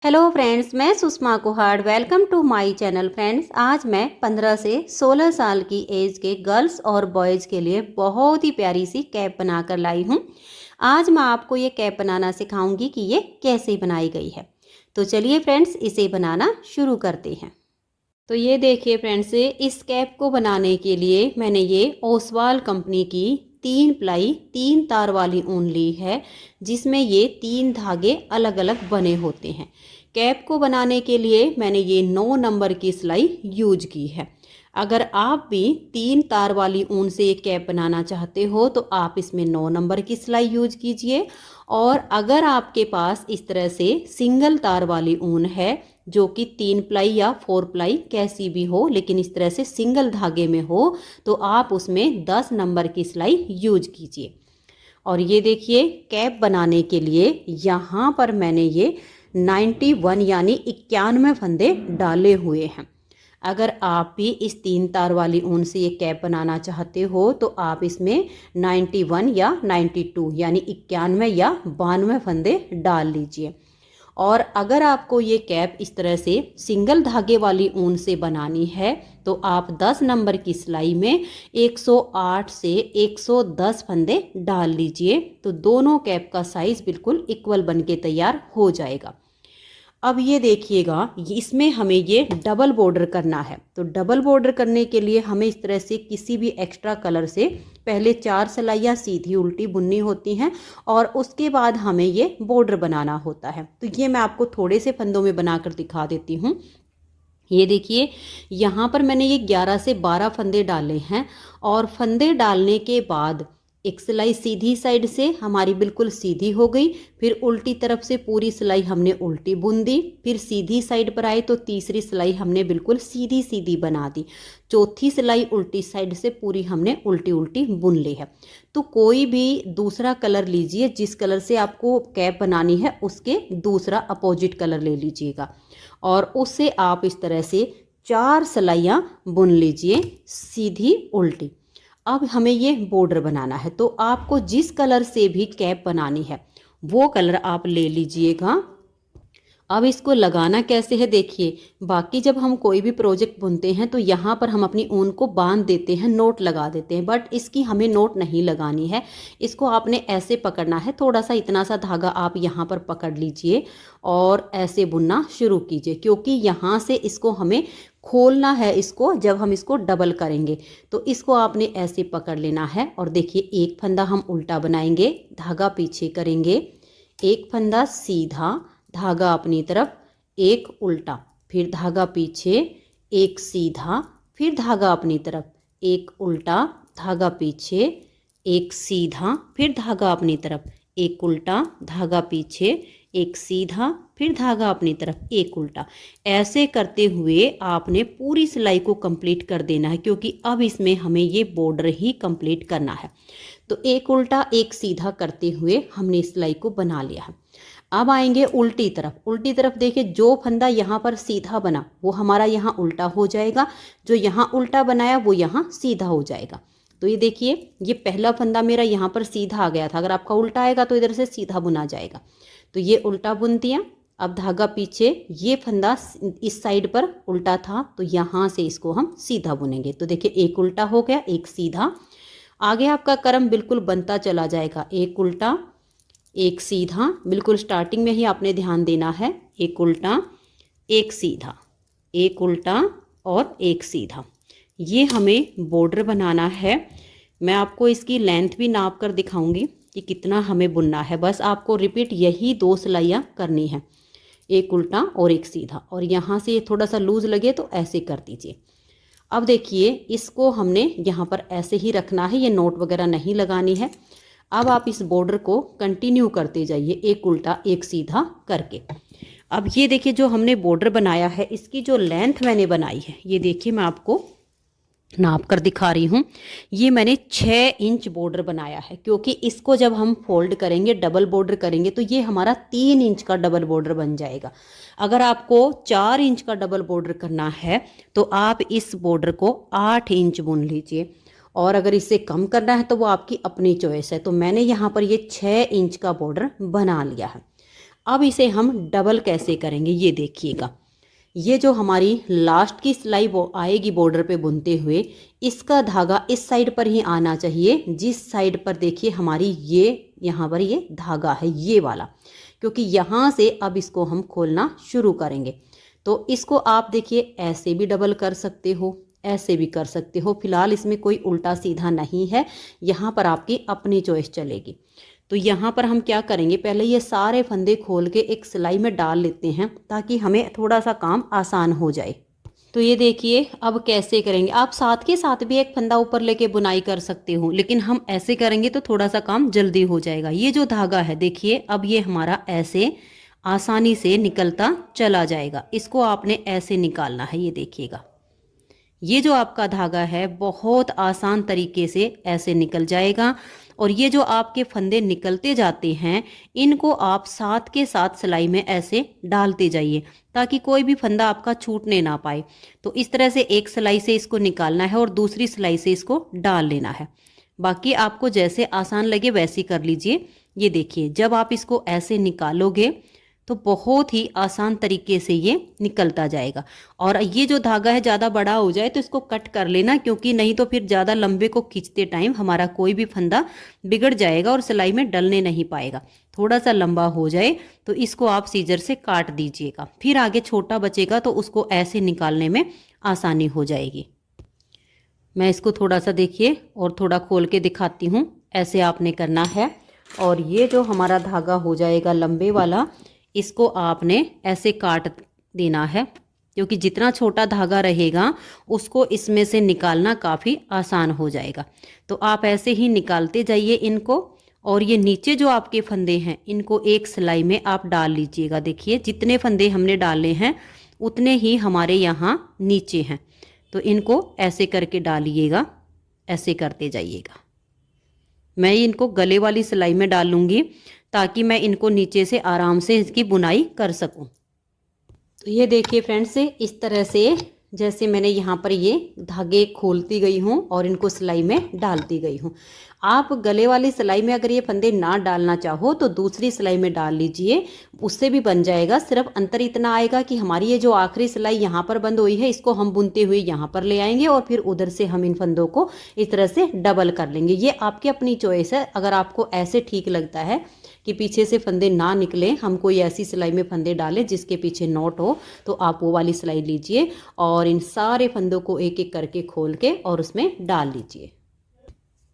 Hello friends, मैं Sushma Kuhad. Welcome to my channel. Friends, आज मैं 15 से 16 साल की एज के गर्ल्स और बॉयज़ के लिए बहुत ही प्यारी सी कैप बनाकर लाई हूँ। आज मैं आपको ये कैप बनाना सिखाऊंगी कि ये कैसे बनाई गई है। तो चलिए फ्रेंड्स, इसे बनाना शुरू करते हैं। तो ये देखिए फ्रेंड्स, इस कैप को बनाने के लिए मैंने ये ओसवाल कंपनी की 3 प्लाई 3 तार वाली ऊन ली है, जिसमें ये 3 धागे अलग अलग बने होते हैं। कैप को बनाने के लिए मैंने ये 9 नंबर की सिलाई यूज की है। अगर आप भी 3 तार वाली ऊन से ये कैप बनाना चाहते हो तो आप इसमें 9 नंबर की सिलाई यूज कीजिए। और अगर आपके पास इस तरह से सिंगल तार वाली ऊन है, जो कि 3 प्लाई या 4 प्लाई कैसी भी हो, लेकिन इस तरह से सिंगल धागे में हो, तो आप उसमें 10 नंबर की सिलाई यूज कीजिए। और ये देखिए, कैप बनाने के लिए यहाँ पर मैंने ये 91 यानी 91 फंदे डाले हुए हैं। अगर आप भी इस 3 तार वाली ऊन से ये कैप बनाना चाहते हो तो आप इसमें 91 या 92 यानी 91 या 92 फंदे डाल लीजिए। और अगर आपको ये कैप इस तरह से सिंगल धागे वाली ऊन से बनानी है तो आप 10 नंबर की सिलाई में 108 से 110 फंदे डाल लीजिए, तो दोनों कैप का साइज़ बिल्कुल इक्वल बन के तैयार हो जाएगा। अब ये देखिएगा, इसमें हमें ये डबल बॉर्डर करना है। तो डबल बॉर्डर करने के लिए हमें इस तरह से किसी भी एक्स्ट्रा कलर से पहले 4 सिलाइयाँ सीधी उल्टी बुननी होती हैं और उसके बाद हमें ये बॉर्डर बनाना होता है। तो ये मैं आपको थोड़े से फंदों में बनाकर दिखा देती हूँ। ये देखिए, यहाँ पर मैंने ये 11 से 12 फंदे डाले हैं और फंदे डालने के बाद एक सिलाई सीधी साइड से हमारी बिल्कुल सीधी हो गई, फिर उल्टी तरफ से पूरी सिलाई हमने उल्टी बुन दी, फिर सीधी साइड पर आई तो तीसरी सिलाई हमने बिल्कुल सीधी सीधी बना दी, चौथी सिलाई उल्टी साइड से पूरी हमने उल्टी उल्टी बुन ली है। तो कोई भी दूसरा कलर लीजिए, जिस कलर से आपको कैप बनानी है उसके दूसरा अपोजिट कलर ले लीजिएगा और उससे आप इस तरह से 4 सिलाइयाँ बुन लीजिए सीधी उल्टी। अब हमें ये बॉर्डर बनाना है, तो आपको जिस कलर से भी कैप बनानी है वो कलर आप ले लीजिएगा। अब इसको लगाना कैसे है देखिए, बाकी जब हम कोई भी प्रोजेक्ट बुनते हैं तो यहाँ पर हम अपनी ऊन को बांध देते हैं, नोट लगा देते हैं, बट इसकी हमें नोट नहीं लगानी है। इसको आपने ऐसे पकड़ना है, थोड़ा सा इतना सा धागा आप यहाँ पर पकड़ लीजिए और ऐसे बुनना शुरू कीजिए, क्योंकि यहाँ से इसको हमें खोलना है। इसको जब हम इसको डबल करेंगे तो इसको आपने ऐसे पकड़ लेना है। और देखिए, एक फंदा हम उल्टा बनाएंगे, धागा पीछे करेंगे, एक फंदा सीधा, धागा अपनी तरफ, एक उल्टा, फिर धागा पीछे, एक सीधा, फिर धागा अपनी तरफ, एक उल्टा, धागा पीछे, एक सीधा, फिर धागा अपनी तरफ, एक उल्टा, धागा पीछे, एक सीधा, फिर धागा अपनी तरफ, एक उल्टा। ऐसे करते हुए आपने पूरी सिलाई को कंप्लीट कर देना है, क्योंकि अब इसमें हमें ये बॉर्डर ही कंप्लीट करना है। तो एक उल्टा एक सीधा करते हुए हमने सिलाई को बना लिया है। अब आएंगे उल्टी तरफ। उल्टी तरफ देखिए, जो फंदा यहाँ पर सीधा बना वो हमारा यहाँ उल्टा हो जाएगा, जो यहाँ उल्टा बनाया वो यहाँ सीधा हो जाएगा। तो ये देखिए, ये पहला फंदा मेरा यहाँ पर सीधा आ गया था, अगर आपका उल्टा आएगा तो इधर से सीधा बुना जाएगा। तो ये उल्टा बुन दिया। अब धागा पीछे, ये फंदा इस साइड पर उल्टा था तो यहाँ से इसको हम सीधा बुनेंगे। तो देखिए, एक उल्टा हो गया, एक सीधा। आगे आपका क्रम बिल्कुल बनता चला जाएगा, एक उल्टा एक सीधा, बिल्कुल स्टार्टिंग में ही आपने ध्यान देना है, एक उल्टा एक सीधा, एक उल्टा और एक सीधा। ये हमें बॉर्डर बनाना है। मैं आपको इसकी लेंथ भी नाप कर दिखाऊंगी कि कितना हमें बुनना है। बस आपको रिपीट यही 2 सिलाइयाँ करनी है, एक उल्टा और एक सीधा। और यहाँ से ये थोड़ा सा लूज लगे तो ऐसे कर दीजिए। अब देखिए, इसको हमने यहाँ पर ऐसे ही रखना है, ये नोट वगैरह नहीं लगानी है। अब आप इस बॉर्डर को कंटिन्यू करते जाइए, एक उल्टा एक सीधा करके। अब ये देखिए, जो हमने बॉर्डर बनाया है इसकी जो लेंथ मैंने बनाई है, ये देखिए मैं आपको नाप कर दिखा रही हूँ। ये मैंने 6 इंच बॉर्डर बनाया है, क्योंकि इसको जब हम फोल्ड करेंगे, डबल बॉर्डर करेंगे, तो ये हमारा 3 इंच का डबल बॉर्डर बन जाएगा। अगर आपको 4 इंच का डबल बॉर्डर करना है तो आप इस बॉर्डर को 8 इंच बुन लीजिए, और अगर इससे कम करना है तो वो आपकी अपनी चॉइस है। तो मैंने यहाँ पर ये 6 इंच का बॉर्डर बना लिया है। अब इसे हम डबल कैसे करेंगे ये देखिएगा। ये जो हमारी लास्ट की सिलाई वो आएगी बॉर्डर पे बुनते हुए, इसका धागा इस साइड पर ही आना चाहिए, जिस साइड पर देखिए हमारी ये यहाँ पर ये धागा है ये वाला, क्योंकि यहाँ से अब इसको हम खोलना शुरू करेंगे। तो इसको आप देखिए ऐसे भी डबल कर सकते हो, ऐसे भी कर सकते हो। फिलहाल इसमें कोई उल्टा सीधा नहीं है, यहाँ पर आपकी अपनी चॉइस चलेगी। तो यहाँ पर हम क्या करेंगे, पहले ये सारे फंदे खोल के एक सिलाई में डाल लेते हैं ताकि हमें थोड़ा सा काम आसान हो जाए। तो ये देखिए अब कैसे करेंगे, आप साथ के साथ भी एक फंदा ऊपर लेके बुनाई कर सकते हो, लेकिन हम ऐसे करेंगे तो थोड़ा सा काम जल्दी हो जाएगा। ये जो धागा है देखिए अब ये हमारा ऐसे आसानी से निकलता चला जाएगा। इसको आपने ऐसे निकालना है, ये देखिएगा ये जो आपका धागा है बहुत आसान तरीके से ऐसे निकल जाएगा। और ये जो आपके फंदे निकलते जाते हैं इनको आप साथ के साथ सिलाई में ऐसे डालते जाइए ताकि कोई भी फंदा आपका छूटने ना पाए। तो इस तरह से एक सिलाई से इसको निकालना है और दूसरी सिलाई से इसको डाल लेना है। बाकी आपको जैसे आसान लगे वैसे कर लीजिए। ये देखिए जब आप इसको ऐसे निकालोगे तो बहुत ही आसान तरीके से ये निकलता जाएगा। और ये जो धागा है ज़्यादा बड़ा हो जाए तो इसको कट कर लेना, क्योंकि नहीं तो फिर ज़्यादा लंबे को खींचते टाइम हमारा कोई भी फंदा बिगड़ जाएगा और सिलाई में डलने नहीं पाएगा। थोड़ा सा लंबा हो जाए तो इसको आप सीजर से काट दीजिएगा, फिर आगे छोटा बचेगा तो उसको ऐसे निकालने में आसानी हो जाएगी। मैं इसको थोड़ा सा देखिए और थोड़ा खोल के दिखाती हूँ, ऐसे आपने करना है। और ये जो हमारा धागा हो जाएगा लंबे वाला, इसको आपने ऐसे काट देना है, क्योंकि जितना छोटा धागा रहेगा उसको इसमें से निकालना काफ़ी आसान हो जाएगा। तो आप ऐसे ही निकालते जाइए इनको। और ये नीचे जो आपके फंदे हैं इनको एक सिलाई में आप डाल लीजिएगा। देखिए जितने फंदे हमने डाले हैं उतने ही हमारे यहाँ नीचे हैं, तो इनको ऐसे करके डालिएगा, ऐसे करते जाइएगा। मैं इनको गले वाली सिलाई में डालूंगी ताकि मैं इनको नीचे से आराम से इसकी बुनाई कर सकूं। तो ये देखिए फ्रेंड्स इस तरह से जैसे मैंने यहाँ पर ये धागे खोलती गई हूँ और इनको सिलाई में डालती गई हूँ। आप गले वाली सिलाई में अगर ये फंदे ना डालना चाहो तो दूसरी सिलाई में डाल लीजिए, उससे भी बन जाएगा। सिर्फ अंतर इतना आएगा कि हमारी ये जो आखिरी सिलाई यहाँ पर बंद हुई है इसको हम बुनते हुए यहाँ पर ले आएंगे और फिर उधर से हम इन फंदों को इस तरह से डबल कर लेंगे। ये आपकी अपनी चॉइस है। अगर आपको ऐसे ठीक लगता है कि पीछे से फंदे ना निकले, हम कोई ऐसी सिलाई में फंदे डालें जिसके पीछे नॉट हो, तो आप वो वाली सिलाई लीजिए और इन सारे फंदों को एक एक करके खोल के और उसमें डाल लीजिए।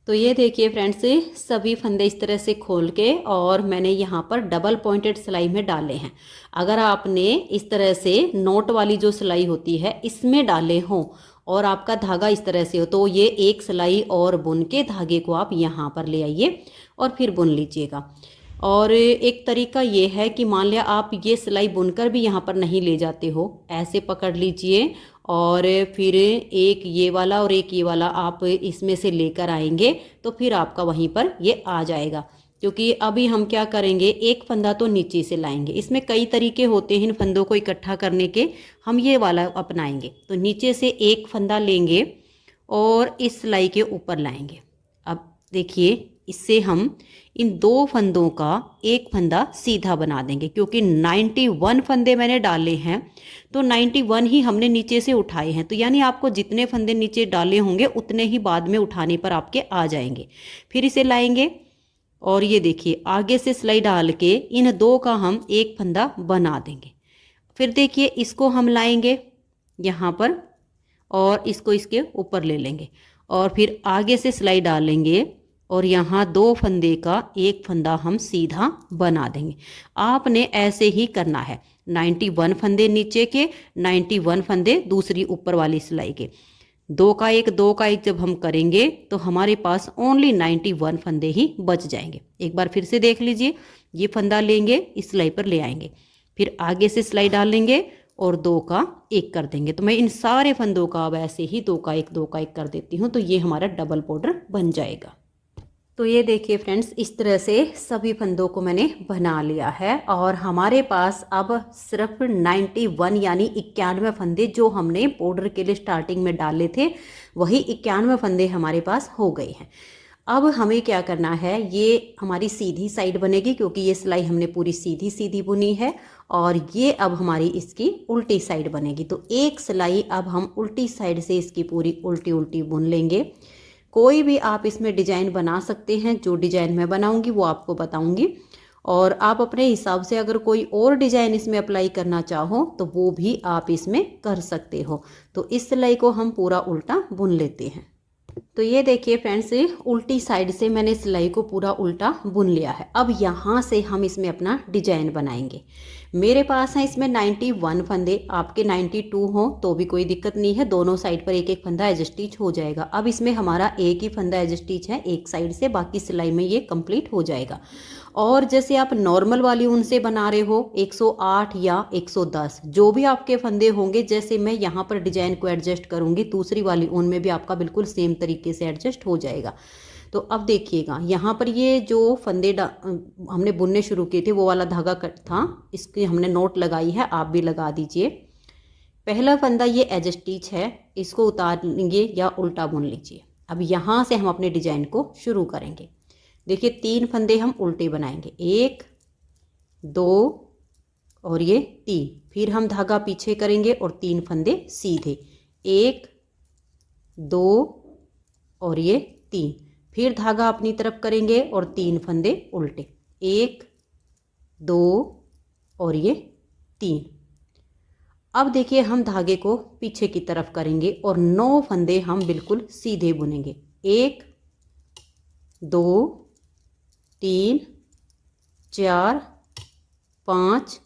तो ये देखिए फ्रेंड्स सभी फंदे इस तरह से खोल के और मैंने यहाँ पर डबल पॉइंटेड सिलाई में डाले हैं। अगर आपने इस तरह से नोट वाली जो सिलाई होती है इसमें डाले हों और आपका धागा इस तरह से हो तो ये एक सिलाई और बुन के धागे को आप यहाँ पर ले आइए और फिर बुन लीजिएगा। और एक तरीका ये है कि मान लिया आप ये सिलाई बुनकर भी यहाँ पर नहीं ले जाते हो, ऐसे पकड़ लीजिए और फिर एक ये वाला और एक ये वाला आप इसमें से लेकर आएंगे तो फिर आपका वहीं पर ये आ जाएगा। क्योंकि अभी हम क्या करेंगे, एक फंदा तो नीचे से लाएंगे। इसमें कई तरीके होते हैं इन फंदों को इकट्ठा करने के, हम ये वाला अपनाएंगे। तो नीचे से एक फंदा लेंगे और इस सिलाई के ऊपर लाएंगे। अब देखिए इससे हम इन दो फंदों का एक फंदा सीधा बना देंगे, क्योंकि 91 फंदे मैंने डाले हैं तो 91 ही हमने नीचे से उठाए हैं। तो यानी आपको जितने फंदे नीचे डाले होंगे उतने ही बाद में उठाने पर आपके आ जाएंगे। फिर इसे लाएंगे और ये देखिए आगे से सिलाई डाल के इन दो का हम एक फंदा बना देंगे। फिर देखिए इसको हम लाएंगे यहाँ पर और इसको इसके ऊपर ले लेंगे और फिर आगे से सिलाई डालेंगे और यहाँ दो फंदे का एक फंदा हम सीधा बना देंगे। आपने ऐसे ही करना है। 91 फंदे नीचे के, 91 फंदे दूसरी ऊपर वाली सिलाई के, दो का एक जब हम करेंगे तो हमारे पास ओनली 91 फंदे ही बच जाएंगे। एक बार फिर से देख लीजिए, ये फंदा लेंगे इस सिलाई पर ले आएंगे, फिर आगे से सिलाई डालेंगे और दो का एक कर देंगे। तो मैं इन सारे फंदों का अब ऐसे ही दो का एक कर देती हूँ, तो ये हमारा डबल बॉर्डर बन जाएगा। तो ये देखिए फ्रेंड्स इस तरह से सभी फंदों को मैंने बना लिया है और हमारे पास अब सिर्फ 91 यानी 91 फंदे जो हमने बॉर्डर के लिए स्टार्टिंग में डाले थे वही 91 फंदे हमारे पास हो गए हैं। अब हमें क्या करना है, ये हमारी सीधी साइड बनेगी क्योंकि ये सिलाई हमने पूरी सीधी सीधी बुनी है, और ये अब हमारी इसकी उल्टी साइड बनेगी। तो एक सिलाई अब हम उल्टी साइड से इसकी पूरी उल्टी उल्टी बुन लेंगे। कोई भी आप इसमें डिजाइन बना सकते हैं, जो डिजाइन मैं बनाऊंगी वो आपको बताऊंगी, और आप अपने हिसाब से अगर कोई और डिजाइन इसमें अप्लाई करना चाहो तो वो भी आप इसमें कर सकते हो। तो इस सिलाई को हम पूरा उल्टा बुन लेते हैं। तो ये देखिए फ्रेंड्स, उल्टी साइड से मैंने सिलाई को पूरा उल्टा बुन लिया है। अब यहाँ से हम इसमें अपना डिजाइन बनाएंगे। मेरे पास है इसमें 91 फंदे, आपके 92 हो तो भी कोई दिक्कत नहीं है, दोनों साइड पर एक एक फंदा एज स्टिच हो जाएगा। अब इसमें हमारा एक ही फंदा एज स्टिच है एक साइड से, बाकी सिलाई में ये कंप्लीट हो जाएगा। और जैसे आप नॉर्मल वाली ऊन से बना रहे हो 108 या 110, जो भी आपके फंदे होंगे, जैसे मैं यहाँ पर डिजाइन को एडजस्ट करूँगी दूसरी वाली ऊन में भी आपका बिल्कुल सेम तरीके से एडजस्ट हो जाएगा। तो अब देखिएगा यहाँ पर ये जो फंदे हमने बुनने शुरू किए थे वो वाला धागा कट था, इसकी हमने नोट लगाई है, आप भी लगा दीजिए। पहला फंदा ये एज स्टिच है, इसको उतार लेंगे या उल्टा बुन लीजिए। अब यहाँ से हम अपने डिजाइन को शुरू करेंगे। देखिए 3 फंदे हम उल्टे बनाएंगे, 1 2 और ये 3, फिर हम धागा पीछे करेंगे और 3 फंदे सीधे, 1 2 और ये 3, फिर धागा अपनी तरफ करेंगे और 3 फंदे उल्टे, 1 2 और ये 3। अब देखिए हम धागे को पीछे की तरफ करेंगे और 9 फंदे हम बिल्कुल सीधे बुनेंगे, 1 2 3 4 5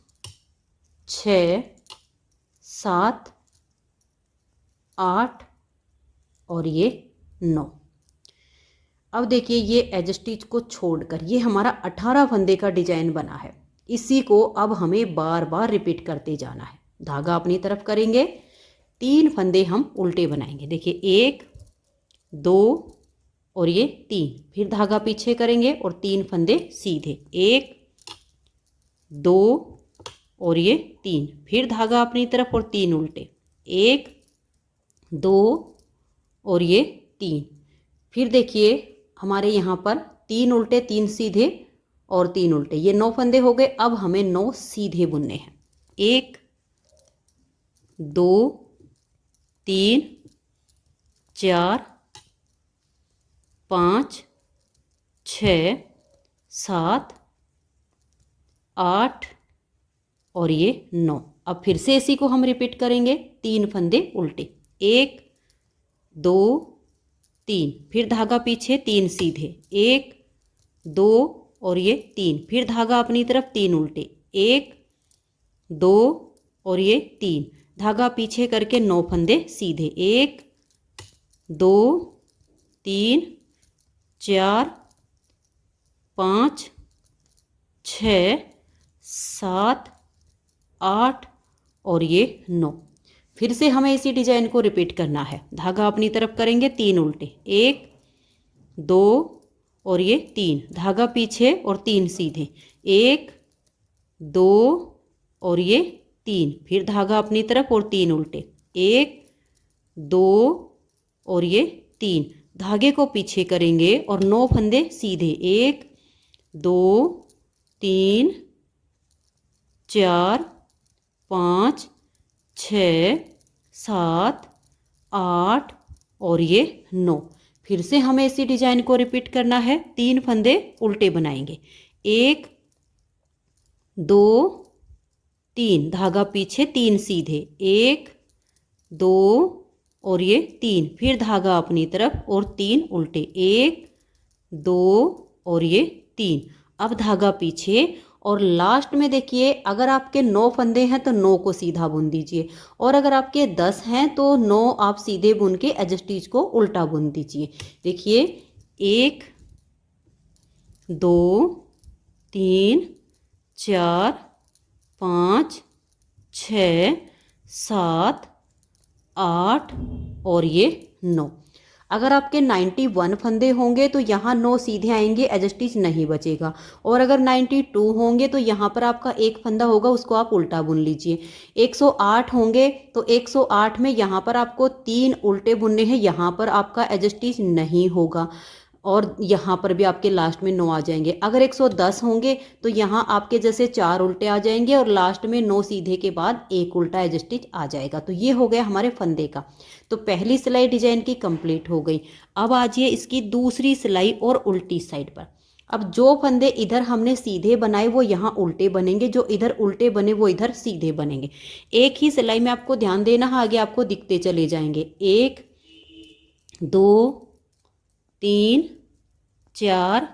6 7 8 और ये 9। अब देखिए ये एज स्टिच को छोड़कर ये हमारा 18 फंदे का डिजाइन बना है। इसी को अब हमें बार बार रिपीट करते जाना है। धागा अपनी तरफ करेंगे, 3 फंदे हम उल्टे बनाएंगे, देखिए 1 2 और ये 3, फिर धागा पीछे करेंगे और 3 फंदे सीधे, 1 2 और ये 3, फिर धागा अपनी तरफ और 3 उल्टे, 1 2 और ये 3, फिर देखिए हमारे यहाँ पर 3 उल्टे 3 सीधे और 3 उल्टे, ये 9 फंदे हो गए। अब हमें 9 सीधे बुनने हैं, 1 2 3 4 5 6 7 8 और ये 9। अब फिर से इसी को हम रिपीट करेंगे, 3 फंदे उल्टे, 1 2 3, फिर धागा पीछे 3 सीधे, 1 2 और ये 3, फिर धागा अपनी तरफ 3 उल्टे, 1 2 और ये 3, धागा पीछे करके 9 फंदे सीधे, 1 2 3 4 5 6 7 8 और ये 9। फिर से हमें इसी डिजाइन को रिपीट करना है। धागा अपनी तरफ करेंगे, 3 उल्टे, 1 2 और ये 3, धागा पीछे और 3 सीधे, 1 2 और ये 3, फिर धागा अपनी तरफ और 3 उल्टे, 1 2 और ये 3, धागे को पीछे करेंगे और 9 फंदे सीधे, 1 2 3 4 5 6 7 8 और ये 9। फिर से हमें इसी डिजाइन को रिपीट करना है, 3 फंदे उल्टे बनाएंगे, 1 2 3, धागा पीछे 3 सीधे, 1 2 और ये 3, फिर धागा अपनी तरफ और 3 उल्टे, 1 2 और ये 3, अब धागा पीछे और लास्ट में देखिए अगर आपके 9 फंदे हैं तो 9 को सीधा बुन दीजिए, और अगर आपके 10 हैं तो 9 आप सीधे बुन के एज स्टिच को उल्टा बुन दीजिए। देखिए 1 2 3 4 5 6 7 8 और ये 9। अगर आपके 91 फंदे होंगे तो यहाँ 9 सीधे आएंगे, एज स्टिच नहीं बचेगा, और अगर 92 होंगे तो यहाँ पर आपका एक फंदा होगा, उसको आप उल्टा बुन लीजिए। 108 होंगे तो 108 में यहाँ पर आपको 3 उल्टे बुनने हैं, यहाँ पर आपका एज स्टिच नहीं होगा। और यहाँ पर भी आपके लास्ट में 9 आ जाएंगे। अगर 110 होंगे तो यहाँ आपके जैसे 4 उल्टे आ जाएंगे और लास्ट में 9 सीधे के बाद एक उल्टा एज स्टिच आ जाएगा। तो ये हो गया हमारे फंदे का। तो पहली सिलाई डिजाइन की कंप्लीट हो गई। अब आजिए इसकी दूसरी सिलाई और उल्टी साइड पर। अब जो फंदे इधर हमने सीधे बनाए वो यहाँ उल्टे बनेंगे, जो इधर उल्टे बने वो इधर सीधे बनेंगे। एक ही सिलाई में आपको ध्यान देना, आगे आपको दिखते चले जाएंगे। 1 2 3 4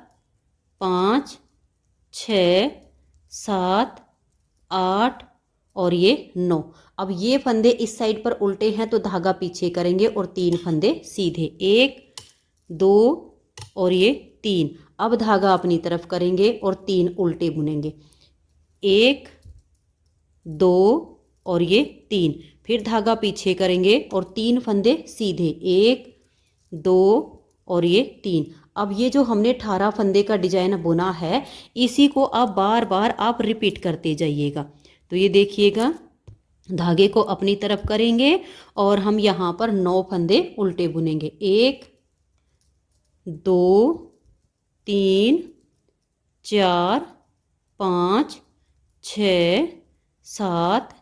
5 6 7 8 और ये 9। अब ये फंदे इस साइड पर उल्टे हैं तो धागा पीछे करेंगे और 3 फंदे सीधे, 1 2 और ये 3। अब धागा अपनी तरफ करेंगे और 3 उल्टे बुनेंगे, 1 2 और ये 3। फिर धागा पीछे करेंगे और 3 फंदे सीधे, 1 2 और ये 3। अब ये जो हमने 18 फंदे का डिजाइन बुना है इसी को अब बार बार आप रिपीट करते जाइएगा। तो ये देखिएगा, धागे को अपनी तरफ करेंगे और हम यहाँ पर 9 फंदे उल्टे बुनेंगे, 1 2 3 4 5 6 7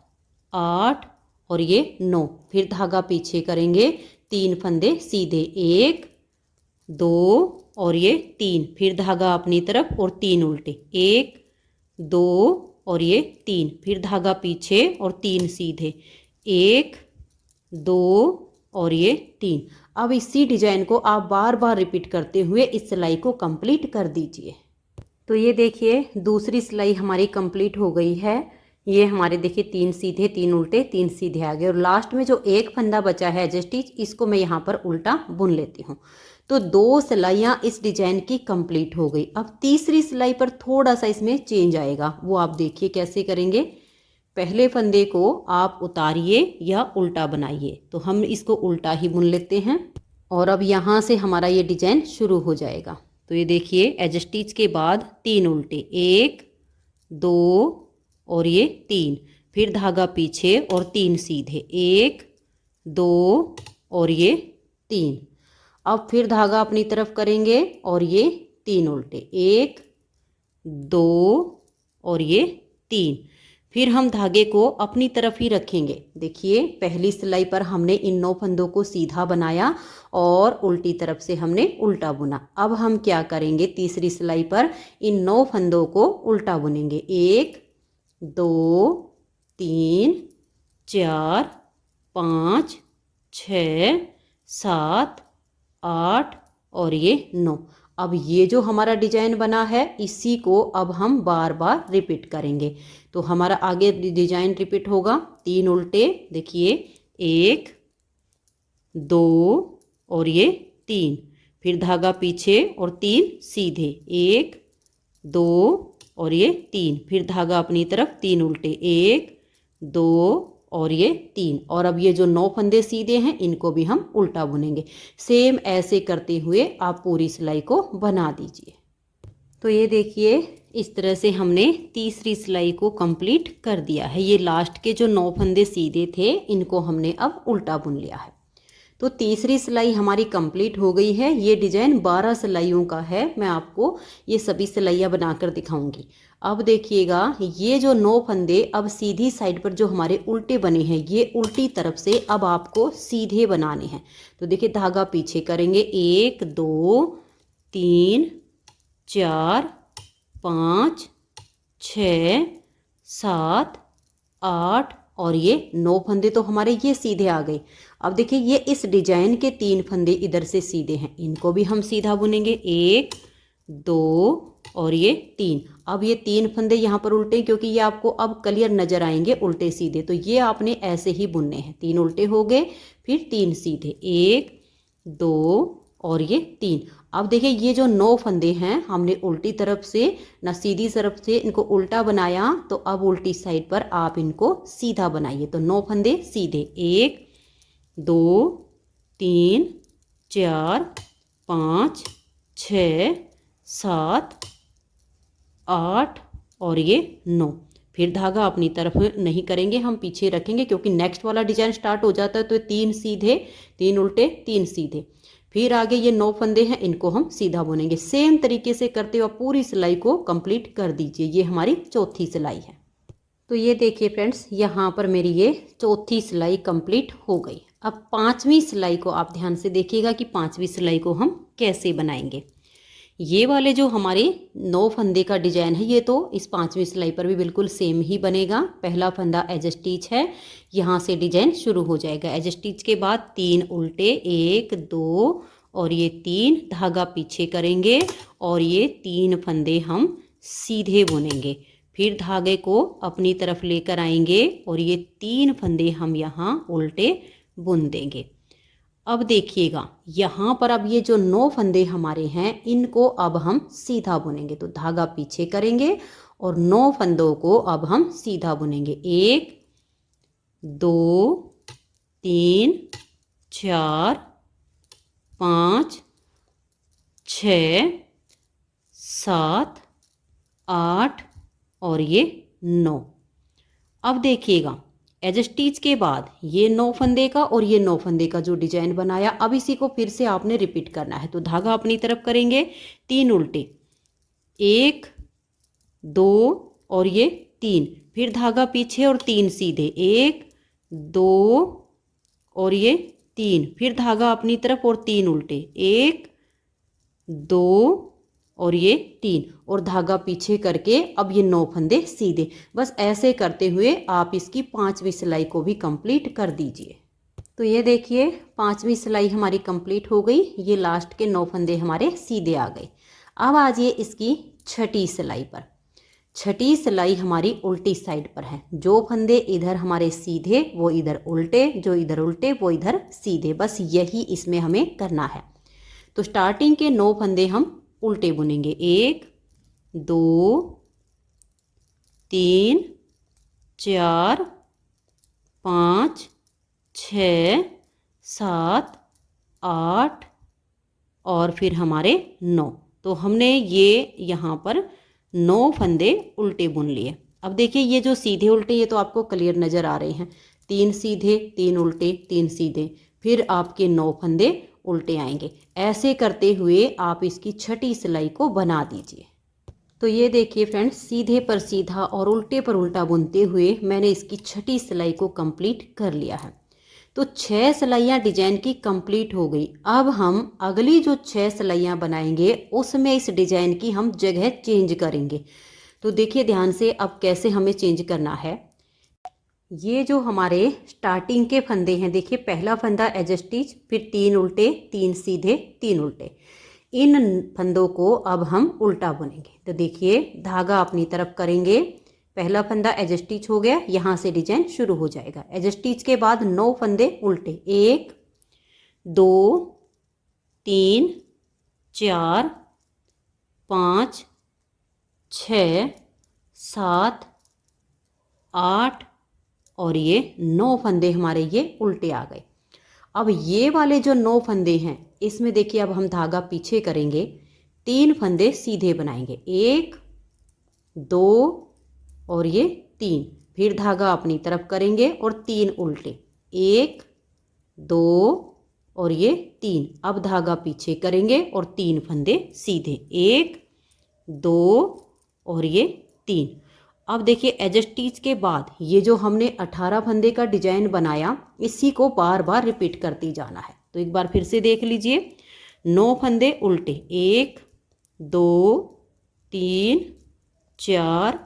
8 और ये 9। फिर धागा पीछे करेंगे, 3 फंदे सीधे, 1 2 और ये 3। फिर धागा अपनी तरफ और 3 उल्टे, 1 2 और ये 3। फिर धागा पीछे और 3 सीधे, 1 2 और ये 3। अब इसी डिजाइन को आप बार बार रिपीट करते हुए इस सिलाई को कंप्लीट कर दीजिए। तो ये देखिए दूसरी सिलाई हमारी कंप्लीट हो गई है। ये हमारे देखिए 3 सीधे 3 उल्टे 3 सीधे आ गए और लास्ट में जो एक फंदा बचा है एज स्टिच, इसको मैं यहाँ पर उल्टा बुन लेती हूँ। तो 2 सिलाइयाँ इस डिजाइन की कंप्लीट हो गई। अब तीसरी सिलाई पर थोड़ा सा इसमें चेंज आएगा, वो आप देखिए कैसे करेंगे। पहले फंदे को आप उतारिए या उल्टा बनाइए, तो हम इसको उल्टा ही बुन लेते हैं और अब यहाँ से हमारा ये डिजाइन शुरू हो जाएगा। तो ये देखिए एज स्टिच के बाद 3 उल्टे, 1 2 और ये 3। फिर धागा पीछे और 3 सीधे, 1 2 और ये 3। अब फिर धागा अपनी तरफ करेंगे और ये 3 उल्टे, 1 2 और ये 3। फिर हम धागे को अपनी तरफ ही रखेंगे। देखिए पहली सिलाई पर हमने इन 9 फंदों को सीधा बनाया और उल्टी तरफ से हमने उल्टा बुना। अब हम क्या करेंगे, तीसरी सिलाई पर इन 9 फंदों को उल्टा बुनेंगे, 1 2 3 4 5 6 7 8 और ये 9। अब ये जो हमारा डिजाइन बना है इसी को अब हम बार बार रिपीट करेंगे। तो हमारा आगे डिजाइन रिपीट होगा, 3 उल्टे, देखिए 1 2 और ये 3। फिर धागा पीछे और 3 सीधे, 1 2 और ये 3। फिर धागा अपनी तरफ, 3 उल्टे, 1 2 और ये 3। और अब ये जो 9 फंदे सीधे हैं इनको भी हम उल्टा बुनेंगे। सेम ऐसे करते हुए आप पूरी सिलाई को बना दीजिए। तो ये देखिए इस तरह से हमने तीसरी सिलाई को कंप्लीट कर दिया है। ये लास्ट के जो 9 फंदे सीधे थे इनको हमने अब उल्टा बुन लिया है। तो तीसरी सिलाई हमारी कंप्लीट हो गई है। ये डिजाइन 12 सिलाइयों का है। मैं आपको ये सभी सिलाइयाँ बनाकर दिखाऊंगी। अब देखिएगा ये जो 9 फंदे अब सीधी साइड पर जो हमारे उल्टे बने हैं ये उल्टी तरफ से अब आपको सीधे बनाने हैं। तो देखिए धागा पीछे करेंगे, 1 2 3 4 5 6 7 8 और ये 9 फंदे तो हमारे ये सीधे आ गए। अब देखिए ये इस डिजाइन के 3 फंदे इधर से सीधे हैं, इनको भी हम सीधा बुनेंगे, 1 2 और ये 3। अब ये 3 फंदे यहाँ पर उल्टे क्योंकि ये आपको अब क्लियर नजर आएंगे उल्टे सीधे, तो ये आपने ऐसे ही बुनने हैं। 3 उल्टे हो गए, फिर 3 सीधे, 1 2 और ये 3। अब देखिए ये जो 9 फंदे हैं हमने उल्टी तरफ से ना सीधी तरफ से इनको उल्टा बनाया, तो अब उल्टी साइड पर आप इनको सीधा बनाइए। तो 9 फंदे सीधे, 1 2 3 4 5 6 7 8 और ये 9। फिर धागा अपनी तरफ नहीं करेंगे, हम पीछे रखेंगे क्योंकि नेक्स्ट वाला डिजाइन स्टार्ट हो जाता है। तो 3 सीधे 3 उल्टे 3 सीधे, फिर आगे ये 9 फंदे हैं, इनको हम सीधा बुनेंगे। सेम तरीके से करते हुए पूरी सिलाई को कंप्लीट कर दीजिए। ये हमारी चौथी सिलाई है। तो ये देखिए फ्रेंड्स, यहाँ पर मेरी ये चौथी सिलाई कंप्लीट हो गई। अब 5वीं सिलाई को आप ध्यान से देखिएगा कि 5वीं सिलाई को हम कैसे बनाएंगे। ये वाले जो हमारे 9 फंदे का डिजाइन है, ये तो इस 5वीं सिलाई पर भी बिल्कुल सेम ही बनेगा। पहला फंदा एज स्टिच है, यहाँ से डिजाइन शुरू हो जाएगा। एज स्टिच के बाद 3 उल्टे, 1 2 और ये 3 धागा पीछे करेंगे और ये 3 फंदे हम सीधे बुनेंगे। फिर धागे को अपनी तरफ लेकर आएंगे और ये 3 फंदे हम यहाँ उल्टे बुन देंगे। अब देखिएगा, यहाँ पर अब ये जो 9 फंदे हमारे हैं, इनको अब हम सीधा बुनेंगे। तो धागा पीछे करेंगे और 9 फंदों को अब हम सीधा बुनेंगे। 1 2 3 4 5 6 7 8 और ये 9। अब देखिएगा, एज स्टिच के बाद ये 9 फंदे का और ये 9 फंदे का जो डिजाइन बनाया, अब इसी को फिर से आपने रिपीट करना है। तो धागा अपनी तरफ करेंगे, 3 उल्टे, 1 2 और ये 3, फिर धागा पीछे और 3 सीधे, 1 2 और ये 3, फिर धागा अपनी तरफ और 3 उल्टे, 1 2 और ये 3 और धागा पीछे करके अब ये 9 फंदे सीधे। बस ऐसे करते हुए आप इसकी 5वीं सिलाई को भी कंप्लीट कर दीजिए। तो ये देखिए, 5वीं सिलाई हमारी कंप्लीट हो गई। ये लास्ट के 9 फंदे हमारे सीधे आ गए। अब आ जाइए इसकी 6ठी सिलाई पर। 6ठी सिलाई हमारी उल्टी साइड पर है। जो फंदे इधर हमारे सीधे वो इधर उल्टे, जो इधर उल्टे वो इधर सीधे। बस यही इसमें हमें करना है। तो स्टार्टिंग के 9 फंदे हम उल्टे बुनेंगे। 1 2 3 4 5 6 7 8 और फिर हमारे 9। तो हमने ये यहाँ पर 9 फंदे उल्टे बुन लिए। अब देखिए, ये जो सीधे उल्टे, ये तो आपको क्लियर नज़र आ रहे हैं। 3 सीधे, 3 उल्टे, 3 सीधे, फिर आपके 9 फंदे उल्टे आएंगे। ऐसे करते हुए आप इसकी 6ठी सिलाई को बना दीजिए। तो ये देखिए फ्रेंड्स, सीधे पर सीधा और उल्टे पर उल्टा बुनते हुए मैंने इसकी 6ठी सिलाई को कंप्लीट कर लिया है। तो 6 सिलाइयाँ डिजाइन की कंप्लीट हो गई। अब हम अगली जो 6 सिलाइयाँ बनाएंगे उसमें इस डिजाइन की हम जगह चेंज करेंगे। तो देखिए ध्यान से, अब कैसे हमें चेंज करना है। ये जो हमारे स्टार्टिंग के फंदे हैं, देखिए पहला फंदा एज स्टिच, फिर 3 उल्टे, 3 सीधे, 3 उल्टे। इन फंदों को अब हम उल्टा बुनेंगे। तो देखिए, धागा अपनी तरफ करेंगे, पहला फंदा एज स्टिच हो गया, यहाँ से डिजाइन शुरू हो जाएगा। एज स्टिच के बाद 9 फंदे उल्टे, 1 2 3 4 5 6 7 8 और ये 9 फंदे हमारे ये उल्टे आ गए। अब ये वाले जो 9 फंदे हैं, इसमें देखिए अब हम धागा पीछे करेंगे, 3 फंदे सीधे बनाएंगे, 1 2 और ये 3, फिर धागा अपनी तरफ करेंगे और 3 उल्टे, 1 2 और ये 3, अब धागा पीछे करेंगे और 3 फंदे सीधे, 1 2 और ये 3। अब देखिए, एज स्टिच के बाद ये जो हमने 18 फंदे का डिजाइन बनाया, इसी को बार बार रिपीट करते जाना है। तो एक बार फिर से देख लीजिए, 9 फंदे उल्टे, 1 2 3 4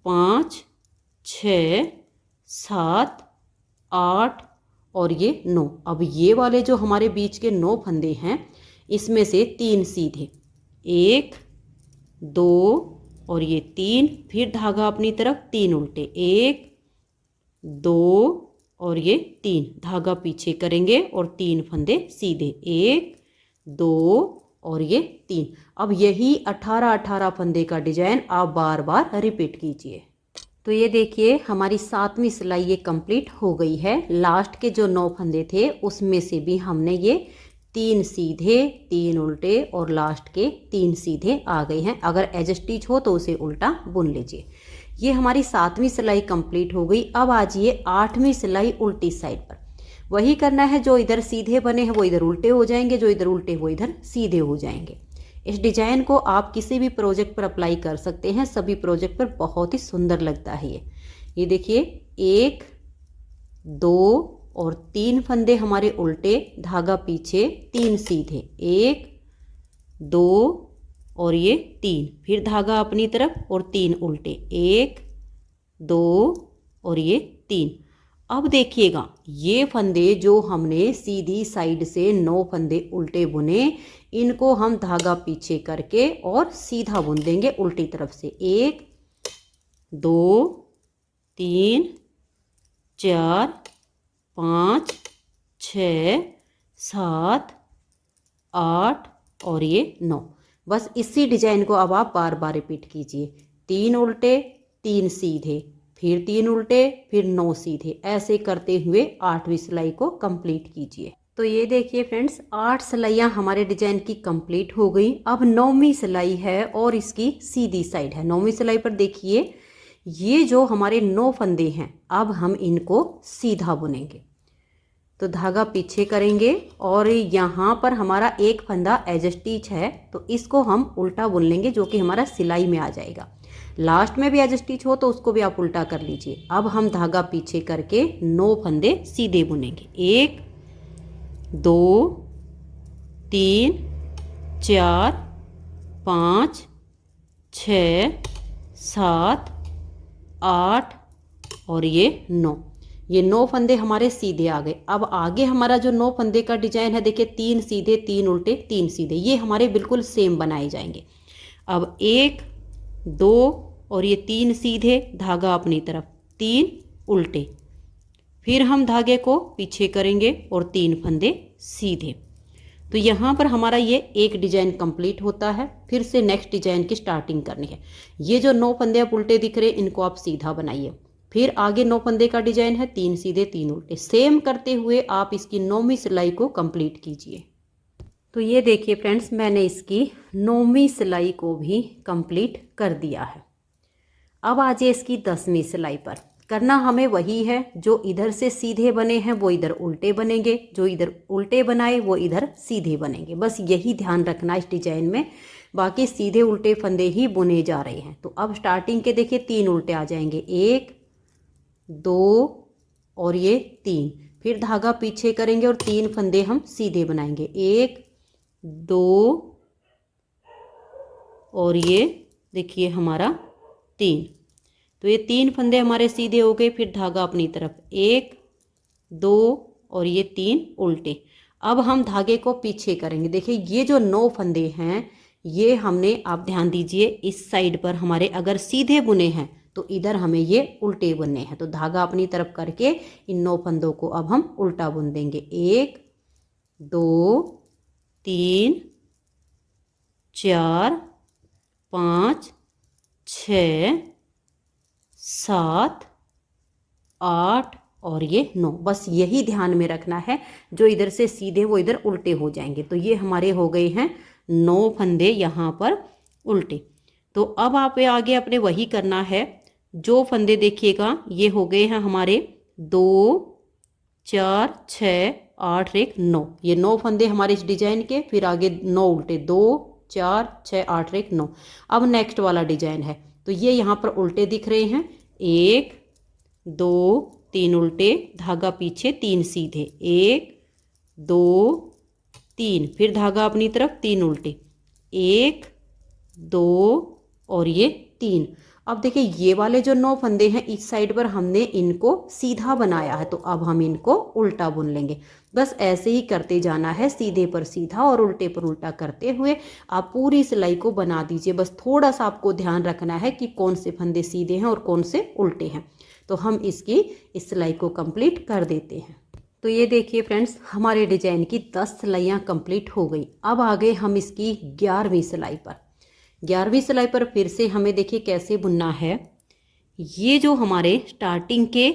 5 6 7 8 और ये 9। अब ये वाले जो हमारे बीच के 9 फंदे हैं, इसमें से 3 सीधे, 1 2 और ये 3, फिर धागा अपनी तरफ, 3 उल्टे, 1 2 और ये 3, धागा पीछे करेंगे और 3 फंदे सीधे, 1 2 और ये 3। अब यही 18 फंदे का डिजाइन आप बार बार रिपीट कीजिए। तो ये देखिए, हमारी 7वीं सिलाई ये कंप्लीट हो गई है। लास्ट के जो 9 फंदे थे उसमें से भी हमने ये 3 सीधे, 3 उल्टे और लास्ट के 3 सीधे आ गए हैं। अगर एज स्टिच हो तो उसे उल्टा बुन लीजिए। ये हमारी 7वीं सिलाई कंप्लीट हो गई। अब आ जाइए 8वीं सिलाई उल्टी साइड पर। वही करना है, जो इधर सीधे बने हैं वो इधर उल्टे हो जाएंगे, जो इधर उल्टे वो इधर सीधे हो जाएंगे। इस डिजाइन को आप किसी भी प्रोजेक्ट पर अप्लाई कर सकते हैं, सभी प्रोजेक्ट पर बहुत ही सुंदर लगता है ये देखिए 1 2 और 3 फंदे हमारे उल्टे, धागा पीछे, 3 सीधे, 1 2 और ये 3, फिर धागा अपनी तरफ और 3 उल्टे, 1 2 और ये 3। अब देखिएगा ये फंदे जो हमने सीधी साइड से 9 फंदे उल्टे बुने, इनको हम धागा पीछे करके और सीधा बुन देंगे उल्टी तरफ से। 1 2 3 4 5 6 7 8 और ये 9। बस इसी डिजाइन को अब आप बार बार रिपीट कीजिए। 3 उल्टे 3 सीधे, फिर 3 उल्टे, फिर 9 सीधे, ऐसे करते हुए 8वीं सिलाई को कंप्लीट कीजिए। तो ये देखिए फ्रेंड्स 8 सिलाइयाँ हमारे डिजाइन की कंप्लीट हो गई। अब 9वीं सिलाई है और इसकी सीधी साइड है। 9वीं सिलाई पर देखिए ये जो हमारे 9 फंदे हैं, अब हम इनको सीधा बुनेंगे। तो धागा पीछे करेंगे और यहाँ पर हमारा एक फंदा एज स्टिच है, तो इसको हम उल्टा बुन लेंगे, जो कि हमारा सिलाई में आ जाएगा। लास्ट में भी एज स्टिच हो तो उसको भी आप उल्टा कर लीजिए। अब हम धागा पीछे करके 9 फंदे सीधे बुनेंगे। 1 2 3 4 5 6 7 8 और ये 9। ये 9 फंदे हमारे सीधे आ गए। अब आगे हमारा जो 9 फंदे का डिजाइन है, देखिए 3 सीधे 3 उल्टे 3 सीधे, ये हमारे बिल्कुल सेम बनाए जाएंगे। अब 1 2 और ये 3 सीधे, धागा अपनी तरफ, 3 उल्टे, फिर हम धागे को पीछे करेंगे और 3 फंदे सीधे। तो यहाँ पर हमारा ये एक डिजाइन कंप्लीट होता है। फिर से नेक्स्ट डिजाइन की स्टार्टिंग करनी है। ये जो 9 फंदे आप उल्टे दिख रहे हैं, इनको आप सीधा बनाइए। फिर आगे 9 फंदे का डिजाइन है, 3 सीधे 3 उल्टे, सेम करते हुए आप इसकी 9वीं सिलाई को कंप्लीट कीजिए। तो ये देखिए फ्रेंड्स मैंने इसकी 9वीं सिलाई को भी कंप्लीट कर दिया है। अब आ जाए इसकी 10वीं सिलाई पर। करना हमें वही है, जो इधर से सीधे बने हैं वो इधर उल्टे बनेंगे, जो इधर उल्टे बनाए वो इधर सीधे बनेंगे। बस यही ध्यान रखना इस डिजाइन में, बाकी सीधे उल्टे फंदे ही बुने जा रहे हैं। तो अब स्टार्टिंग के देखिए 3 उल्टे आ जाएंगे, 1 2 और ये 3, फिर धागा पीछे करेंगे और 3 फंदे हम सीधे बनाएंगे, 1 2 और ये देखिए हमारा 3। तो ये 3 फंदे हमारे सीधे हो गए, फिर धागा अपनी तरफ, 1 2 और ये 3 उल्टे। अब हम धागे को पीछे करेंगे। देखिए ये जो 9 फंदे हैं, ये हमने, आप ध्यान दीजिए, इस साइड पर हमारे अगर सीधे बुने हैं तो इधर हमें ये उल्टे बुनने हैं। तो धागा अपनी तरफ करके इन 9 फंदों को अब हम उल्टा बुन देंगे, 1 2 3 4 5 6 7 8 और ये 9। बस यही ध्यान में रखना है, जो इधर से सीधे वो इधर उल्टे हो जाएंगे। तो ये हमारे हो गए हैं 9 फंदे यहाँ पर उल्टे। तो अब आप आगे अपने वही करना है। जो फंदे देखिएगा ये हो गए हैं हमारे 2 4 6 8 1 9। ये 9 फंदे हमारे इस डिजाइन के, फिर आगे 9 उल्टे, 2 4 6 8 1 9। अब नेक्स्ट वाला डिजाइन है, तो ये यहाँ पर उल्टे दिख रहे हैं, 1 2 3 उल्टे, धागा पीछे, 3 सीधे, 1 2 3, फिर धागा अपनी तरफ, 3 उल्टे, 1 2 और ये 3। अब देखिए ये वाले जो 9 फंदे हैं, इस साइड पर हमने इनको सीधा बनाया है, तो अब हम इनको उल्टा बुन लेंगे। बस ऐसे ही करते जाना है, सीधे पर सीधा और उल्टे पर उल्टा करते हुए आप पूरी सिलाई को बना दीजिए। बस थोड़ा सा आपको ध्यान रखना है कि कौन से फंदे सीधे हैं और कौन से उल्टे हैं। तो हम इसकी इस सिलाई को कंप्लीट कर देते हैं। तो ये देखिए फ्रेंड्स हमारे डिजाइन की 10 सिलाइयाँ कंप्लीट हो गई। अब आ गए हम इसकी 11वीं सिलाई पर। 11वीं सिलाई पर फिर से हमें देखिए कैसे बुनना है। ये जो हमारे स्टार्टिंग के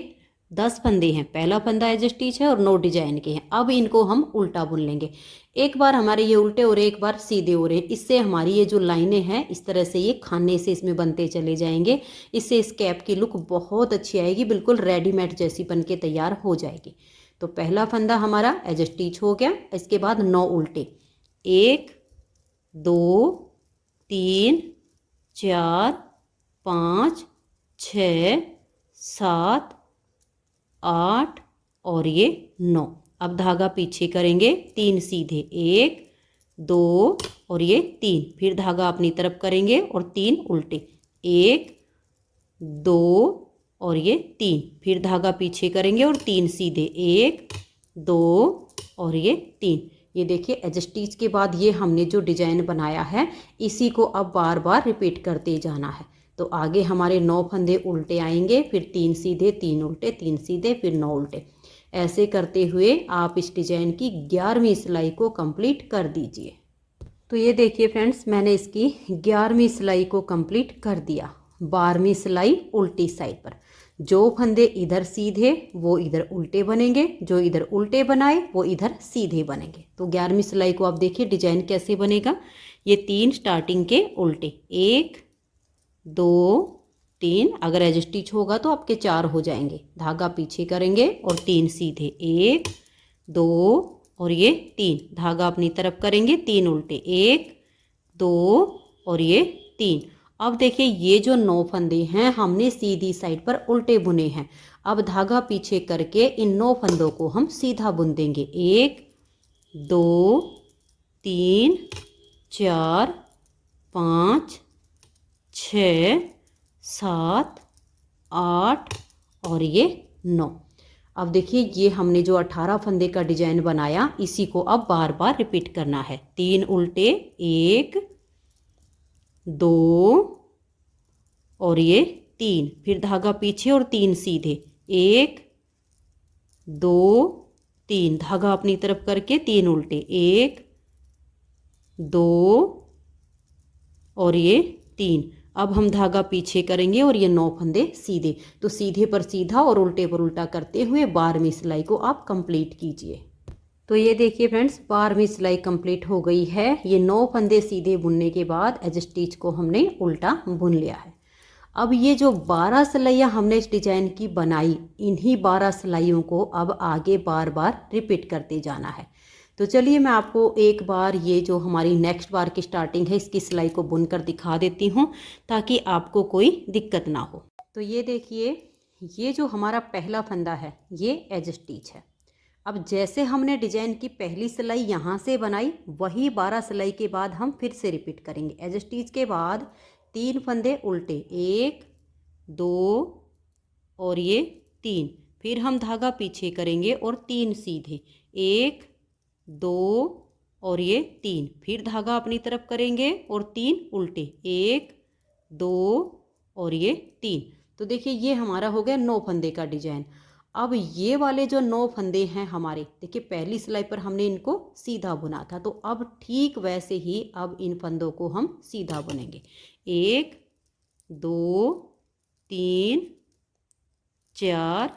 10 फंदे हैं, पहला फंदा एज स्टिच है और 9 डिजाइन के हैं। अब इनको हम उल्टा बुन लेंगे। एक बार हमारे ये उल्टे हो रहे, एक बार सीधे हो रहे हैं। इससे हमारी ये जो लाइनें हैं, इस तरह से ये खाने से इसमें बनते चले जाएंगे। इससे इस कैप की लुक बहुत अच्छी आएगी, बिल्कुल रेडीमेड जैसी बन के तैयार हो जाएगी। तो पहला फंदा हमारा एज स्टिच हो गया। इसके बाद 9 उल्टे, 1 2 3 4 5 6 7 8 और ये 9। अब धागा पीछे करेंगे, 3 सीधे, 1 2 और ये 3, फिर धागा अपनी तरफ करेंगे और 3 उल्टे, 1 2 और ये 3, फिर धागा पीछे करेंगे और 3 सीधे, 1 2 और ये 3। ये देखिए एज स्टिच के बाद ये हमने जो डिजाइन बनाया है इसी को अब बार बार रिपीट करते जाना है। तो आगे हमारे 9 फंदे उल्टे आएंगे, फिर 3 सीधे, 3 उल्टे, 3 सीधे, फिर 9 उल्टे। ऐसे करते हुए आप इस डिजाइन की 11वीं सिलाई को कंप्लीट कर दीजिए। तो ये देखिए फ्रेंड्स, मैंने इसकी 11वीं सिलाई को कंप्लीट कर दिया। 12वीं सिलाई उल्टी साइड पर, जो फंदे इधर सीधे वो इधर उल्टे बनेंगे, जो इधर उल्टे बनाए वो इधर सीधे बनेंगे। तो 11वीं सिलाई को आप देखिए डिजाइन कैसे बनेगा। ये 3 स्टार्टिंग के उल्टे, 1 2 3, अगर एज स्टिच होगा तो आपके 4 हो जाएंगे। धागा पीछे करेंगे और 3 सीधे, 1 2 और ये 3, धागा अपनी तरफ करेंगे, 3 उल्टे, 1 2 और ये 3। अब देखिए ये जो 9 फंदे हैं हमने सीधी साइड पर उल्टे बुने हैं। अब धागा पीछे करके इन 9 फंदों को हम सीधा बुन देंगे, 1 2 3 4 5 6 7 8 और ये 9। अब देखिए ये हमने जो 18 फंदे का डिजाइन बनाया इसी को अब बार बार रिपीट करना है। 3 उल्टे, 1 2 और ये 3, फिर धागा पीछे और 3 सीधे, 1 2 3, धागा अपनी तरफ करके 3 उल्टे, 1 2 और ये 3। अब हम धागा पीछे करेंगे और ये 9 फंदे सीधे। तो सीधे पर सीधा और उल्टे पर उल्टा करते हुए 12वीं सिलाई को आप कंप्लीट कीजिए। तो ये देखिए फ्रेंड्स, 12वीं सिलाई कंप्लीट हो गई है। ये 9 फंदे सीधे बुनने के बाद एज स्टिच को हमने उल्टा बुन लिया है। अब ये जो 12 सिलाइयाँ हमने इस डिजाइन की बनाई, इन्हीं 12 सिलाइयों को अब आगे बार बार रिपीट करते जाना है। तो चलिए मैं आपको एक बार ये जो हमारी नेक्स्ट बार की स्टार्टिंग है इसकी सिलाई को बुनकर दिखा देती हूँ ताकि आपको कोई दिक्कत ना हो। तो ये देखिए ये जो हमारा पहला फंदा है ये एज स्टिच है। अब जैसे हमने डिजाइन की पहली सिलाई यहाँ से बनाई वही 12 सिलाई के बाद हम फिर से रिपीट करेंगे। एज स्टिच के बाद 3 फंदे उल्टे, 1 2 और ये 3, फिर हम धागा पीछे करेंगे और 3 सीधे, 1 2 और ये 3, फिर धागा अपनी तरफ करेंगे और 3 उल्टे, 1 2 और ये 3। तो देखिए ये हमारा हो गया 9 फंदे का डिजाइन। अब ये वाले जो 9 फंदे हैं हमारे, देखिए पहली सिलाई पर हमने इनको सीधा बुना था, तो अब ठीक वैसे ही अब इन फंदों को हम सीधा बुनेंगे। 1 2 3 4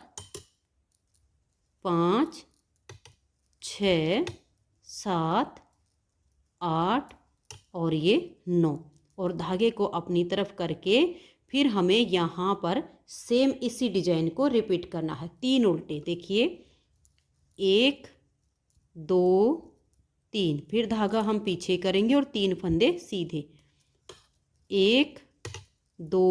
5 6 7 8 और ये 9, और धागे को अपनी तरफ करके फिर हमें यहाँ पर सेम इसी डिजाइन को रिपीट करना है। 3 उल्टे, देखिए 1 2 3, फिर धागा हम पीछे करेंगे और 3 फंदे सीधे, 1 2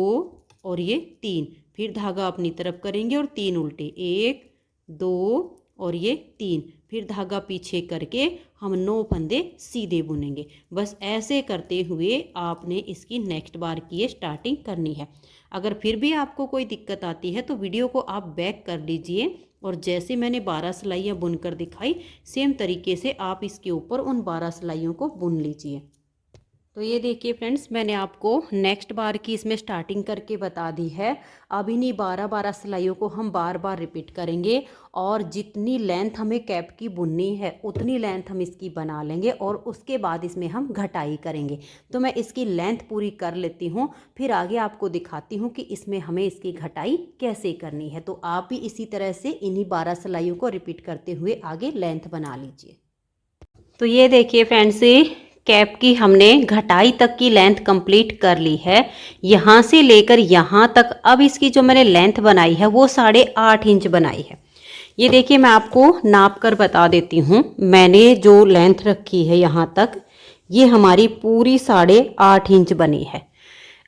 और ये 3, फिर धागा अपनी तरफ करेंगे और 3 उल्टे, 1 2 और ये 3, फिर धागा पीछे करके हम 9 फंदे सीधे बुनेंगे। बस ऐसे करते हुए आपने इसकी नेक्स्ट बार की ये स्टार्टिंग करनी है। अगर फिर भी आपको कोई दिक्कत आती है तो वीडियो को आप बैक कर लीजिए और जैसे मैंने 12 सिलाइयाँ बुनकर दिखाई सेम तरीके से आप इसके ऊपर उन 12 सिलाइयों को बुन लीजिए। तो ये देखिए फ्रेंड्स, मैंने आपको नेक्स्ट बार की इसमें स्टार्टिंग करके बता दी है। अब इन्हीं 12 सिलाइयों को हम बार बार रिपीट करेंगे और जितनी लेंथ हमें कैप की बुननी है उतनी लेंथ हम इसकी बना लेंगे और उसके बाद इसमें हम घटाई करेंगे। तो मैं इसकी लेंथ पूरी कर लेती हूँ, फिर आगे आपको दिखाती हूँ कि इसमें हमें इसकी घटाई कैसे करनी है। तो आप भी इसी तरह से इन्हीं 12 सिलाइयों को रिपीट करते हुए आगे लेंथ बना लीजिए। तो ये देखिए फ्रेंड्स, कैप की हमने घटाई तक की लेंथ कंप्लीट कर ली है, यहाँ से लेकर यहाँ तक। अब इसकी जो मैंने लेंथ बनाई है वो 8.5 इंच बनाई है। ये देखिए मैं आपको नाप कर बता देती हूँ। मैंने जो लेंथ रखी है यहाँ तक, ये हमारी पूरी 8.5 इंच बनी है।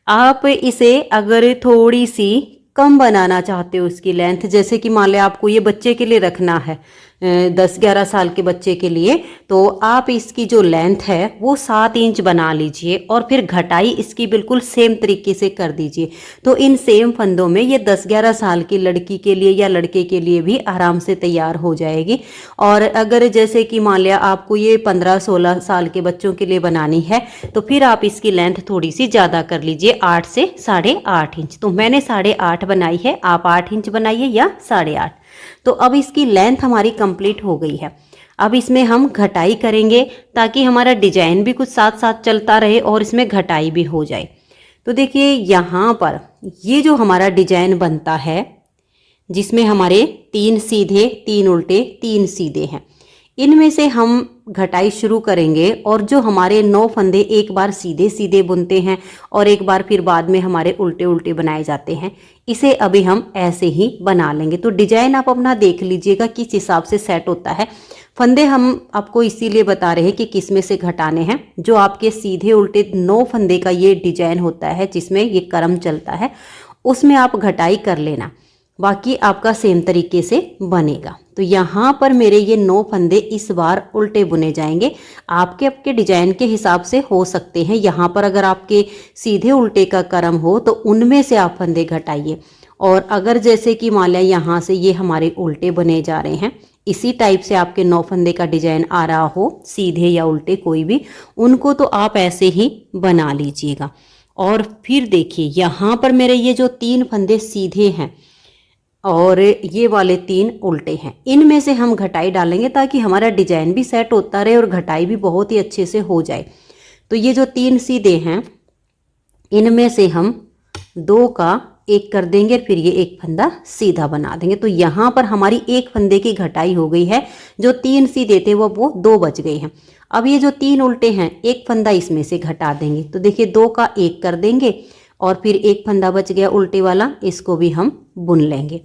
आप इसे अगर थोड़ी सी कम बनाना चाहते हो इसकी लेंथ, जैसे कि मान लिया आपको ये बच्चे के लिए रखना है 10-11 साल के बच्चे के लिए, तो आप इसकी जो लेंथ है वो 7 इंच बना लीजिए और फिर घटाई इसकी बिल्कुल सेम तरीके से कर दीजिए। तो इन सेम फंदों में ये 10-11 साल की लड़की के लिए या लड़के के लिए भी आराम से तैयार हो जाएगी। और अगर जैसे कि मान लिया आपको ये 15-16 साल के बच्चों के लिए बनानी है, तो फिर आप इसकी लेंथ थोड़ी सी ज़्यादा कर लीजिए, 8 से 8.5 इंच। तो मैंने 8.5 बनाई है, आप 8 इंच बनाइए या 8.5। तो अब इसकी लेंथ हमारी कंप्लीट हो गई है। अब इसमें हम घटाई करेंगे ताकि हमारा डिजाइन भी कुछ साथ साथ चलता रहे और इसमें घटाई भी हो जाए। तो देखिए यहाँ पर ये जो हमारा डिजाइन बनता है, जिसमें हमारे 3 सीधे 3 उल्टे 3 सीधे हैं, इनमें से हम घटाई शुरू करेंगे और जो हमारे 9 फंदे एक बार सीधे सीधे बुनते हैं और एक बार फिर बाद में हमारे उल्टे उल्टे बनाए जाते हैं, इसे अभी हम ऐसे ही बना लेंगे। तो डिजाइन आप अपना देख लीजिएगा किस हिसाब से सेट होता है। फंदे हम आपको इसीलिए बता रहे हैं कि किस में से घटाने हैं। जो आपके सीधे उल्टे 9 फंदे का ये डिजाइन होता है जिसमें ये क्रम चलता है, उसमें आप घटाई कर लेना, बाकी आपका सेम तरीके से बनेगा। तो यहाँ पर मेरे ये 9 फंदे इस बार उल्टे बुने जाएंगे। आपके डिजाइन के हिसाब से हो सकते हैं। यहाँ पर अगर आपके सीधे उल्टे का क्रम हो तो उनमें से आप फंदे घटाइए, और अगर जैसे कि मान लिया यहाँ से ये हमारे उल्टे बने जा रहे हैं, इसी टाइप से आपके 9 फंदे का डिजाइन आ रहा हो, सीधे या उल्टे कोई भी, उनको तो आप ऐसे ही बना लीजिएगा। और फिर देखिए यहाँ पर मेरे ये जो 3 फंदे सीधे हैं और ये वाले 3 उल्टे हैं, इनमें से हम घटाई डालेंगे ताकि हमारा डिजाइन भी सेट होता रहे और घटाई भी बहुत ही अच्छे से हो जाए। तो ये जो 3 सीधे हैं, इनमें से हम 2 का 1 कर देंगे, फिर ये 1 फंदा सीधा बना देंगे। तो यहाँ पर हमारी 1 फंदे की घटाई हो गई है। जो 3 सीधे थे वो 2 बच गए हैं। अब ये जो 3 उल्टे हैं, 1 फंदा इसमें से घटा देंगे। तो देखिए 2 का 1 कर देंगे और फिर 1 फंदा बच गया उल्टे वाला, इसको भी हम बुन लेंगे।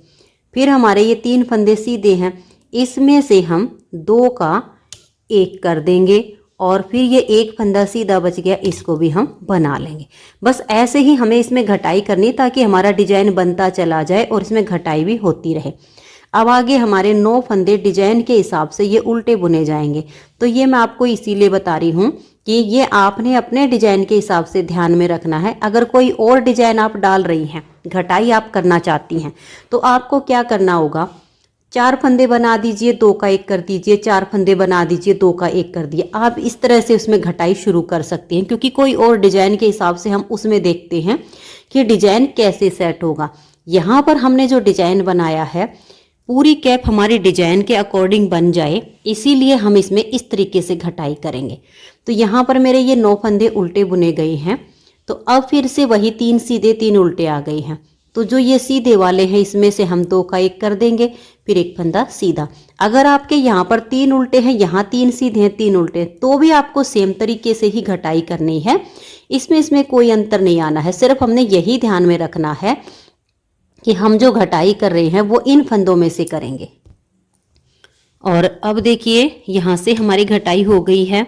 फिर हमारे ये 3 फंदे सीधे हैं, इसमें से हम 2 का 1 कर देंगे और फिर ये 1 फंदा सीधा बच गया, इसको भी हम बना लेंगे। बस ऐसे ही हमें इसमें घटाई करनी ताकि हमारा डिजाइन बनता चला जाए और इसमें घटाई भी होती रहे। अब आगे हमारे 9 फंदे डिजाइन के हिसाब से ये उल्टे बुने जाएंगे। तो ये मैं आपको इसीलिए बता रही हूँ कि ये आपने अपने डिजाइन के हिसाब से ध्यान में रखना है। अगर कोई और डिजाइन आप डाल रही हैं, घटाई आप करना चाहती हैं, तो आपको क्या करना होगा, 4 फंदे बना दीजिए, 2 का 1 कर दीजिए, 4 फंदे बना दीजिए, 2 का 1 कर दिए। आप इस तरह से उसमें घटाई शुरू कर सकते हैं, क्योंकि कोई और डिजाइन के हिसाब से हम उसमें देखते हैं कि डिजाइन कैसे सेट होगा। यहाँ पर हमने जो डिजाइन बनाया है, पूरी कैप हमारी डिजाइन के अकॉर्डिंग बन जाए, इसीलिए हम इसमें इस तरीके से घटाई करेंगे। तो यहाँ पर मेरे ये 9 फंदे उल्टे बुने गए हैं। तो अब फिर से वही 3 सीधे 3 उल्टे आ गए हैं। तो जो ये सीधे वाले हैं, इसमें से हम 2 का 1 कर देंगे, फिर 1 फंदा सीधा। अगर आपके यहाँ पर 3 उल्टे हैं, यहाँ 3 सीधे हैं, 3 उल्टे, तो भी आपको सेम तरीके से ही घटाई करनी है। इसमें कोई अंतर नहीं आना है। सिर्फ हमने यही ध्यान में रखना है कि हम जो घटाई कर रहे हैं वो इन फंदों में से करेंगे। और अब देखिए यहाँ से हमारी घटाई हो गई है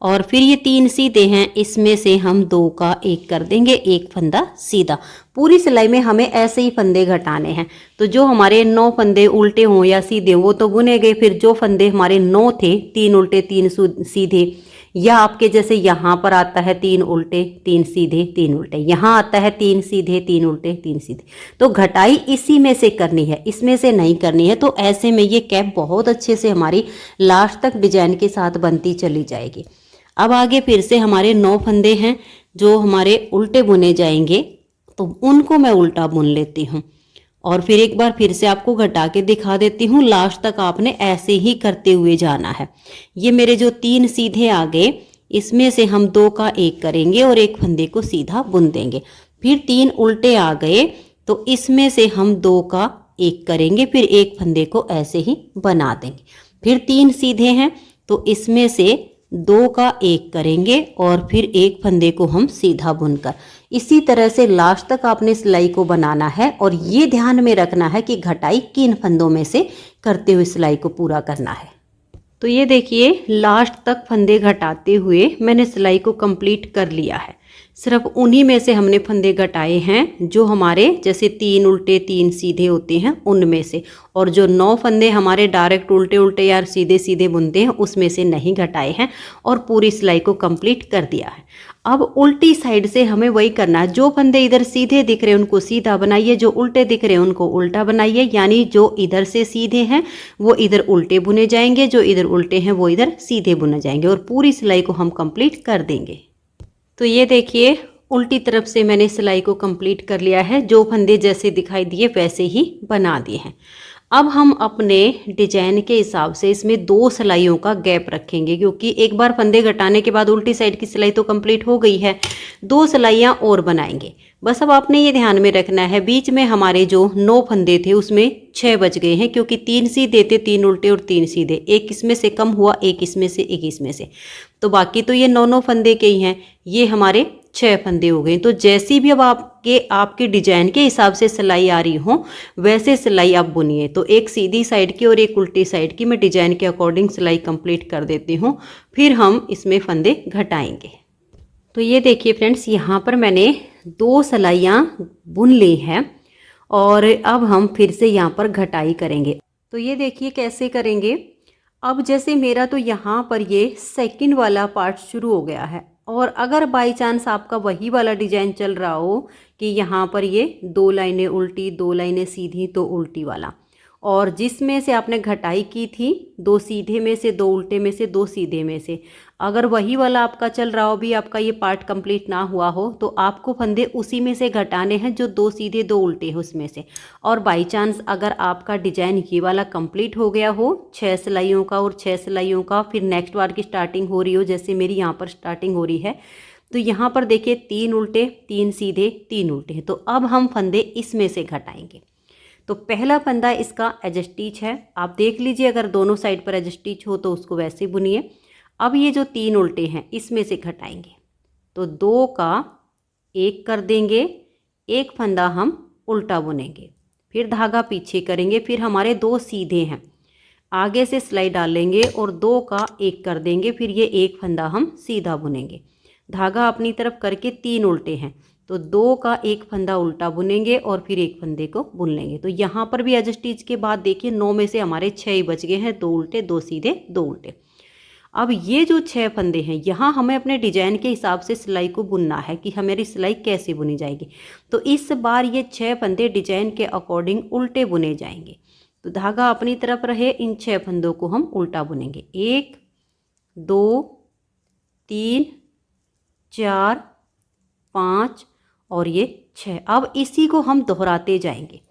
और फिर ये 3 सीधे हैं, इसमें से हम 2 का 1 कर देंगे, 1 फंदा सीधा। पूरी सिलाई में हमें ऐसे ही फंदे घटाने हैं। तो जो हमारे 9 फंदे उल्टे हों या सीधे हों वो तो बुने गए। फिर जो फंदे हमारे 9 थे, 3 उल्टे 3 सीधे, या आपके जैसे यहाँ पर आता है 3 उल्टे 3 सीधे 3 उल्टे, यहाँ आता है 3 सीधे 3 उल्टे 3 सीधे, तो घटाई इसी में से करनी है, इसमें से नहीं करनी है। तो ऐसे में ये कैप बहुत अच्छे से हमारी लास्ट तक डिजाइन के साथ बनती चली जाएगी। अब आगे फिर से हमारे 9 फंदे हैं जो हमारे उल्टे बुने जाएंगे, तो उनको मैं उल्टा बुन लेती हूँ और फिर एक बार फिर से आपको घटा के दिखा देती हूँ। लास्ट तक आपने ऐसे ही करते हुए जाना है। ये मेरे जो 3 सीधे आ गए, इसमें से हम 2 का 1 करेंगे और 1 फंदे को सीधा बुन देंगे। फिर 3 उल्टे आ गए, तो इसमें से हम 2 का 1 करेंगे, फिर 1 फंदे को ऐसे ही बना देंगे। फिर 3 सीधे हैं, तो इसमें से 2 का 1 करेंगे और फिर 1 फंदे को हम सीधा बुनकर इसी तरह से लास्ट तक आपने सिलाई को बनाना है और ये ध्यान में रखना है कि घटाई किन फंदों में से करते हुए सिलाई को पूरा करना है। तो ये देखिए लास्ट तक फंदे घटाते हुए मैंने सिलाई को कंप्लीट कर लिया है। सिर्फ उन्हीं में से हमने फंदे घटाए हैं जो हमारे जैसे 3 उल्टे 3 सीधे होते हैं उनमें से, और जो 9 फंदे हमारे डायरेक्ट उल्टे उल्टे या सीधे सीधे बुनते हैं उसमें से नहीं घटाए हैं और पूरी सिलाई को कंप्लीट कर दिया है। अब उल्टी साइड से हमें वही करना है। जो फंदे इधर सीधे दिख रहे हैं उनको सीधा बनाइए, जो उल्टे दिख रहे हैं उनको उल्टा बनाइए, यानी जो इधर से सीधे हैं वो इधर उल्टे बुने जाएंगे, जो इधर उल्टे हैं वो इधर सीधे बुने जाएंगे और पूरी सिलाई को हम कंप्लीट कर देंगे। तो ये देखिए उल्टी तरफ से मैंने सिलाई को कंप्लीट कर लिया है। जो फंदे जैसे दिखाई दिए वैसे ही बना दिए हैं। अब हम अपने डिजाइन के हिसाब से इसमें 2 सिलाइयों का गैप रखेंगे, क्योंकि एक बार फंदे घटाने के बाद उल्टी साइड की सिलाई तो कंप्लीट हो गई है, 2 सिलाइयाँ और बनाएंगे। बस अब आपने ये ध्यान में रखना है बीच में हमारे जो 9 फंदे थे उसमें 6 बच गए हैं, क्योंकि 3 सीधे थे, 3 उल्टे और 3 सीधे, एक इसमें से कम हुआ, एक इसमें से, एक इसमें से, तो बाकी तो ये 9 फंदे के ही हैं, ये हमारे 6 फंदे हो गए। तो जैसी भी अब आपके डिजाइन के हिसाब से सिलाई आ रही हो वैसे सिलाई आप बुनिए। तो एक सीधी साइड की और एक उल्टी साइड की मैं डिजाइन के अकॉर्डिंग सिलाई कंप्लीट कर देती हूँ, फिर हम इसमें फंदे घटाएंगे। तो ये देखिए फ्रेंड्स, यहाँ पर मैंने 2 सिलाइयाँ बुन ली हैं और अब हम फिर से यहाँ पर घटाई करेंगे। तो ये देखिए कैसे करेंगे। अब जैसे मेरा तो यहाँ पर ये सेकंड वाला पार्ट शुरू हो गया है, और अगर बाई चांस आपका वही वाला डिजाइन चल रहा हो कि यहाँ पर ये 2 लाइनें उल्टी 2 लाइनें सीधी तो उल्टी वाला, और जिसमें से आपने घटाई की थी 2 सीधे में से 2 उल्टे में से 2 सीधे में से, अगर वही वाला आपका चल रहा हो, भी आपका ये पार्ट कंप्लीट ना हुआ हो, तो आपको फंदे उसी में से घटाने हैं जो 2 सीधे 2 उल्टे हैं उसमें से। और बाई चांस अगर आपका डिजाइन ये वाला कंप्लीट हो गया हो 6 सिलाइयों का और 6 सिलाइयों का, फिर नेक्स्ट बार की स्टार्टिंग हो रही हो, जैसे मेरी यहाँ पर स्टार्टिंग हो रही है, तो यहाँ पर देखिए 3 उल्टे 3 सीधे 3 उल्टे हैं, तो अब हम फंदे इसमें से घटाएंगे। तो पहला फंदा इसका एज स्टिच है, आप देख लीजिए अगर दोनों साइड पर एज स्टिच हो तो उसको वैसे बुनिए। अब ये जो 3 उल्टे हैं इसमें से घटाएंगे, तो 2 का 1 कर देंगे, एक फंदा हम उल्टा बुनेंगे, फिर धागा पीछे करेंगे, फिर हमारे 2 सीधे हैं, आगे से सिलाई डालेंगे और 2 का 1 कर देंगे, फिर ये एक फंदा हम सीधा बुनेंगे, धागा अपनी तरफ करके 3 उल्टे हैं, तो 2 का 1 फंदा उल्टा बुनेंगे और फिर एक फंदे को बुन लेंगे। तो यहाँ पर भी एज स्टिच के बाद देखिए 9 में से हमारे 6 ही बच गए हैं, 2 उल्टे 2 सीधे 2 उल्टे। अब ये जो 6 फंदे हैं यहाँ हमें अपने डिजाइन के हिसाब से सिलाई को बुनना है कि हमारी सिलाई कैसे बुनी जाएगी। तो इस बार ये 6 फंदे डिजाइन के अकॉर्डिंग उल्टे बुने जाएंगे, तो धागा अपनी तरफ रहे, इन 6 फंदों को हम उल्टा बुनेंगे, 1 2 3 4 5 और ये 6। अब इसी को हम दोहराते जाएंगे,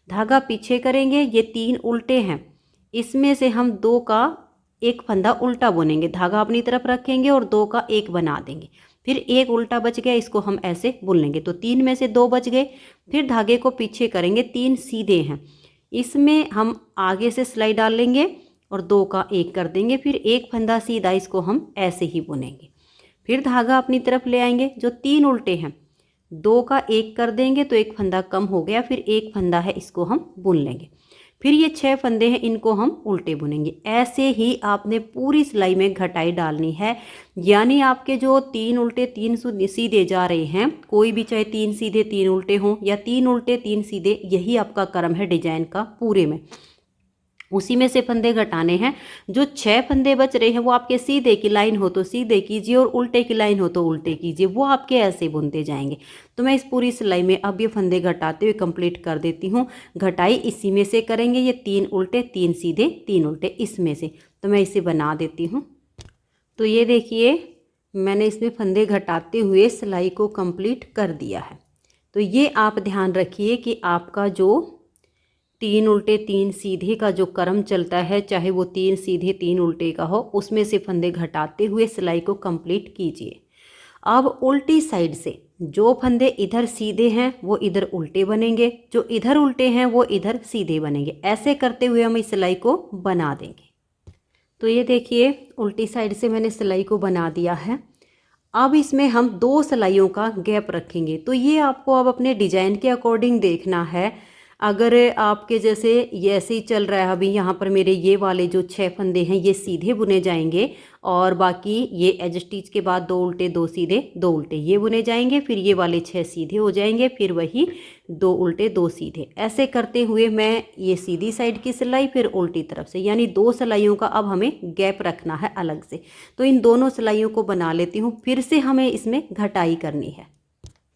धागा पीछे करेंगे, ये 3 उल्टे हैं, इसमें से हम 2 का 1 फंदा उल्टा बुनेंगे, धागा अपनी तरफ रखेंगे और 2 का 1 बना देंगे, फिर एक उल्टा बच गया, इसको हम ऐसे बुन लेंगे, तो 3 में से 2 बच गए, फिर धागे को पीछे करेंगे, 3 सीधे हैं, इसमें हम आगे से सिलाई डाल लेंगे और 2 का 1 कर देंगे, फिर एक फंदा सीधा, इसको हम ऐसे ही बुनेंगे, फिर धागा अपनी तरफ ले आएंगे, जो 3 उल्टे हैं 2 का 1 कर देंगे, तो एक फंदा कम हो गया, फिर एक फंदा है इसको हम बुन लेंगे, फिर ये 6 फंदे हैं इनको हम उल्टे बुनेंगे। ऐसे ही आपने पूरी सिलाई में घटाई डालनी है, यानी आपके जो 3 उल्टे 3 सीधे जा रहे हैं, कोई भी चाहे 3 सीधे 3 उल्टे हों या 3 उल्टे 3 सीधे, यही आपका क्रम है डिजाइन का पूरे में, उसी में से फंदे घटाने हैं। जो 6 फंदे बच रहे हैं वो आपके सीधे की लाइन हो तो सीधे कीजिए और उल्टे की लाइन हो तो उल्टे कीजिए, वो आपके ऐसे बुनते जाएंगे। तो मैं इस पूरी सिलाई में अब ये फंदे घटाते हुए कंप्लीट कर देती हूँ। घटाई इसी में से करेंगे, ये 3 उल्टे 3 सीधे 3 उल्टे इसमें से, तो मैं इसे बना देती हूँ। तो ये देखिए मैंने इसमें फंदे घटाते हुए सिलाई को कंप्लीट कर दिया है। तो ये आप ध्यान रखिए कि आपका जो 3 उल्टे 3 सीधे का जो क्रम चलता है, चाहे वो 3 सीधे 3 उल्टे का हो, उसमें से फंदे घटाते हुए सिलाई को कंप्लीट कीजिए। अब उल्टी साइड से जो फंदे इधर सीधे हैं वो इधर उल्टे बनेंगे, जो इधर उल्टे हैं वो इधर सीधे बनेंगे। ऐसे करते हुए हम इस सिलाई को बना देंगे। तो ये देखिए उल्टी साइड से मैंने सिलाई को बना दिया है। अब इसमें हम 2 सिलाइयों का गैप रखेंगे। तो ये आपको अब अपने डिजाइन के अकॉर्डिंग देखना है। अगर आपके जैसे ये ऐसे ही चल रहा है, अभी यहाँ पर मेरे ये वाले जो 6 फंदे हैं ये सीधे बुने जाएंगे और बाकी ये एज स्टिच के बाद 2 उल्टे 2 सीधे 2 उल्टे ये बुने जाएंगे, फिर ये वाले 6 सीधे हो जाएंगे, फिर वही 2 उल्टे 2 सीधे, ऐसे करते हुए मैं ये सीधी साइड की सिलाई फिर उल्टी तरफ से, यानी 2 सिलाइयों का अब हमें गैप रखना है अलग से। तो इन दोनों सिलाइयों को बना लेती हूँ, फिर से हमें इसमें घटाई करनी है।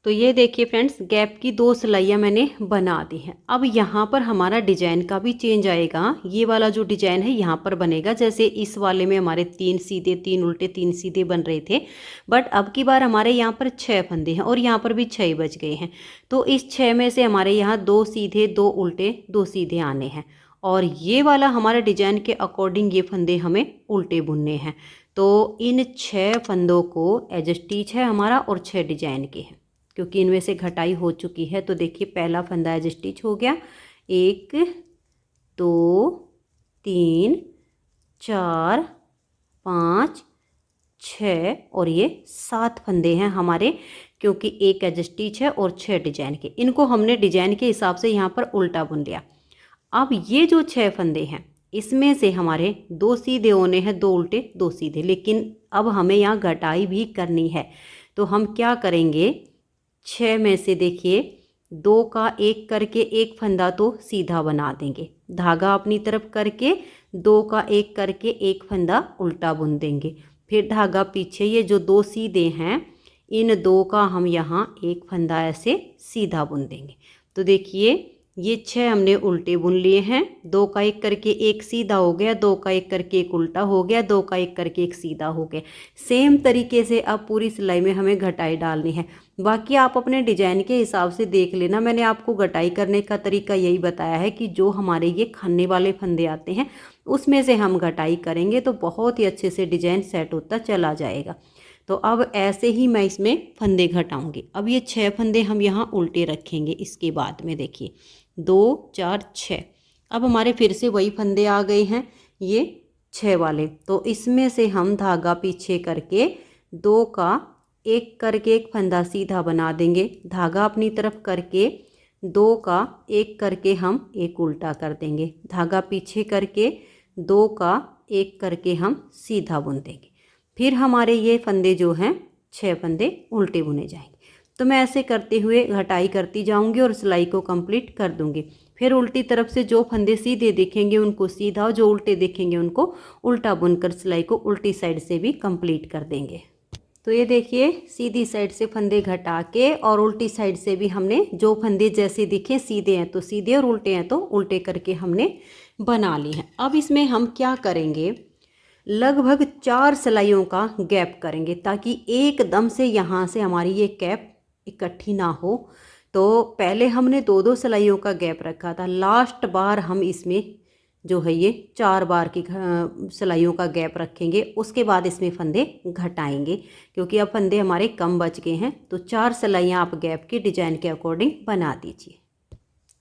तो ये देखिए फ्रेंड्स, गैप की 2 सिलाइयाँ मैंने बना दी हैं। अब यहाँ पर हमारा डिजाइन का भी चेंज आएगा। ये वाला जो डिजाइन है यहाँ पर बनेगा, जैसे इस वाले में हमारे 3 सीधे 3 उल्टे 3 सीधे बन रहे थे, बट अब की बार हमारे यहाँ पर 6 फंदे हैं और यहाँ पर भी 6 बच गए हैं। तो इस 6 में से हमारे यहाँ 2 सीधे 2 उल्टे 2 सीधे आने हैं और ये वाला हमारे डिजाइन के अकॉर्डिंग ये फंदे हमें उल्टे बुनने हैं। तो इन 6 फंदों को एज स्टिच है हमारा और 6 डिजाइन के हैं, क्योंकि इनमें से घटाई हो चुकी है। तो देखिए पहला फंदा एज स्टिच हो गया, 1 2 3 4 5 6 और ये 7 फंदे हैं हमारे, क्योंकि एक एज स्टिच है और 6 डिजाइन के। इनको हमने डिजाइन के हिसाब से यहाँ पर उल्टा बुन लिया। अब ये जो 6 फंदे हैं इसमें से हमारे 2 सीधे होने हैं, 2 उल्टे 2 सीधे, लेकिन अब हमें यहाँ घटाई भी करनी है। तो हम क्या करेंगे, 6 में से देखिए 2 का एक करके एक फंदा तो सीधा बना देंगे, धागा अपनी तरफ करके 2 का एक करके एक फंदा उल्टा बुन देंगे, फिर धागा पीछे, ये जो 2 सीधे हैं इन 2 का हम यहाँ एक फंदा ऐसे सीधा बुन देंगे। तो देखिए ये 6 हमने उल्टे बुन लिए हैं, 2 का एक करके एक सीधा हो गया, 2 का एक करके एक उल्टा हो गया, 2 का एक करके एक सीधा हो गया। सेम तरीके से अब पूरी सिलाई में हमें घटाई डालनी है। बाकी आप अपने डिजाइन के हिसाब से देख लेना। मैंने आपको घटाई करने का तरीका यही बताया है कि जो हमारे ये खन्ने वाले फंदे आते हैं उसमें से हम घटाई करेंगे तो बहुत ही अच्छे से डिजाइन सेट होता चला जाएगा। तो अब ऐसे ही मैं इसमें फंदे घटाऊंगी। अब ये 6 फंदे हम यहाँ उल्टे रखेंगे। इसके बाद में देखिए 2 4 6, अब हमारे फिर से वही फंदे आ गए हैं, ये 6 वाले। तो इसमें से हम धागा पीछे करके 2 का एक करके एक फंदा सीधा बना देंगे, धागा अपनी तरफ करके 2 का एक करके हम एक उल्टा कर देंगे, धागा पीछे करके 2 का एक करके हम सीधा बुन देंगे। फिर हमारे ये फंदे जो हैं 6 फंदे उल्टे बुने जाएंगे। तो मैं ऐसे करते हुए घटाई करती जाऊंगी और सिलाई को कंप्लीट कर दूंगी। फिर उल्टी तरफ से जो फंदे सीधे दिखेंगे उनको सीधा, जो उल्टे दिखेंगे उनको उल्टा बुनकर सिलाई को उल्टी साइड से भी कंप्लीट कर देंगे। तो ये देखिए सीधी साइड से फंदे घटा के और उल्टी साइड से भी हमने जो फंदे जैसे दिखे सीधे हैं तो सीधे और उल्टे हैं तो उल्टे करके हमने बना ली हैं। अब इसमें हम क्या करेंगे, लगभग 4 सिलाइयों का गैप करेंगे ताकि एकदम से यहाँ से हमारी ये कैप इकट्ठी ना हो। तो पहले हमने 2-2 सिलाइयों का गैप रखा था, लास्ट बार हम इसमें जो है ये 4 बार की सिलाइयों का गैप रखेंगे। उसके बाद इसमें फंदे घटाएंगे, क्योंकि अब फंदे हमारे कम बच गए हैं। तो 4 सिलाइयाँ आप गैप की डिजाइन के अकॉर्डिंग बना दीजिए।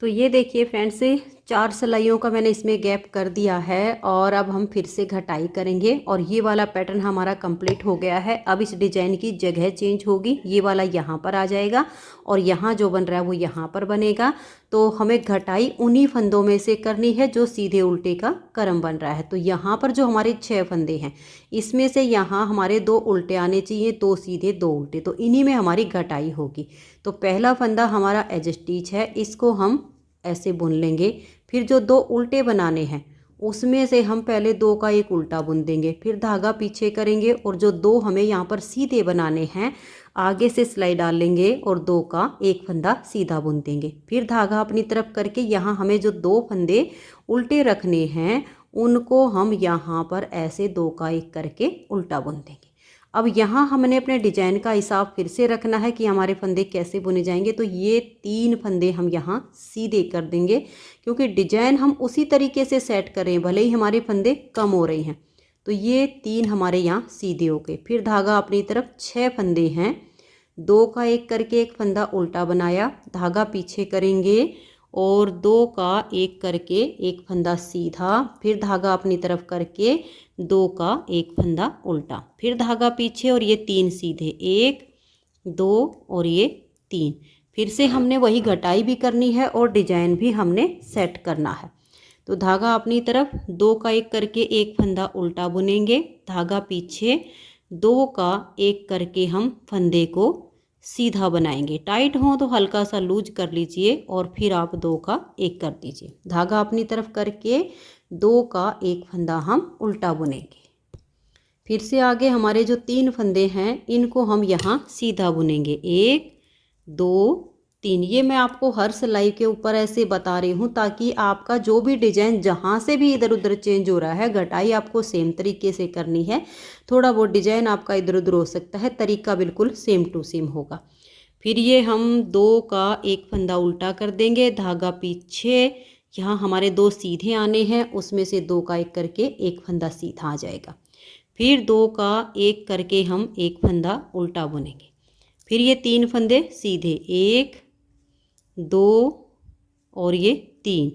तो ये देखिए फ्रेंड्स, 4 सिलाइयों का मैंने इसमें गैप कर दिया है और अब हम फिर से घटाई करेंगे और ये वाला पैटर्न हमारा कंप्लीट हो गया है। अब इस डिजाइन की जगह चेंज होगी, ये वाला यहाँ पर आ जाएगा और यहाँ जो बन रहा है वो यहाँ पर बनेगा। तो हमें घटाई उन्हीं फंदों में से करनी है जो सीधे उल्टे का क्रम बन रहा है। तो यहाँ पर जो हमारे 6 फंदे हैं इसमें से यहाँ हमारे 2 उल्टे आने चाहिए, 2 सीधे 2 उल्टे, तो इन्हीं में हमारी घटाई होगी। तो पहला फंदा हमारा एज स्टिच है, इसको हम ऐसे बुन लेंगे। फिर जो 2 उल्टे बनाने हैं उसमें से हम पहले 2 का एक उल्टा बुन देंगे, फिर धागा पीछे करेंगे और जो 2 हमें यहाँ पर सीधे बनाने हैं आगे से सिलाई डाल लेंगे और 2 का एक फंदा सीधा बुन देंगे। फिर धागा अपनी तरफ करके यहाँ हमें जो 2 फंदे उल्टे रखने हैं उनको हम यहाँ पर ऐसे 2 का एक करके उल्टा बुन देंगे। अब यहाँ हमने अपने डिजाइन का हिसाब फिर से रखना है कि हमारे फंदे कैसे बुने जाएंगे। तो ये 3 फंदे हम यहाँ सीधे कर देंगे, क्योंकि डिजाइन हम उसी तरीके से सेट कर रहे हैं, भले ही हमारे फंदे कम हो रहे हैं। तो ये 3 हमारे यहाँ सीधे हो गए। फिर धागा अपनी तरफ 6 फंदे हैं, 2 का एक करके एक फंदा उल्टा बनाया, धागा पीछे करेंगे और 2 का एक करके एक फंदा सीधा, फिर धागा अपनी तरफ करके 2 का एक फंदा उल्टा, फिर धागा पीछे और ये 3 सीधे, 1 2 और ये 3। फिर से हमने वही घटाई भी करनी है और डिजाइन भी हमने सेट करना है। तो धागा अपनी तरफ 2 का एक करके एक फंदा उल्टा बुनेंगे, धागा पीछे 2 का एक करके हम फंदे को सीधा बनाएंगे। टाइट हो तो हल्का सा लूज कर लीजिए और फिर आप 2 का एक कर दीजिए। धागा अपनी तरफ करके 2 का एक फंदा हम उल्टा बुनेंगे। फिर से आगे हमारे जो 3 फंदे हैं इनको हम यहाँ सीधा बुनेंगे, 1 2 3। ये मैं आपको हर सिलाई के ऊपर ऐसे बता रही हूँ ताकि आपका जो भी डिजाइन जहाँ से भी इधर उधर चेंज हो रहा है, घटाई आपको सेम तरीके से करनी है। थोड़ा बहुत डिजाइन आपका इधर उधर हो सकता है, तरीका बिल्कुल सेम टू सेम होगा। फिर ये हम 2 का एक फंदा उल्टा कर देंगे, धागा पीछे, यहाँ हमारे 2 सीधे आने हैं, उसमें से 2 का एक करके एक फंदा सीधा आ जाएगा। फिर 2 का एक करके हम एक फंदा उल्टा बुनेंगे, फिर ये 3 फंदे सीधे, 1 2 और ये 3।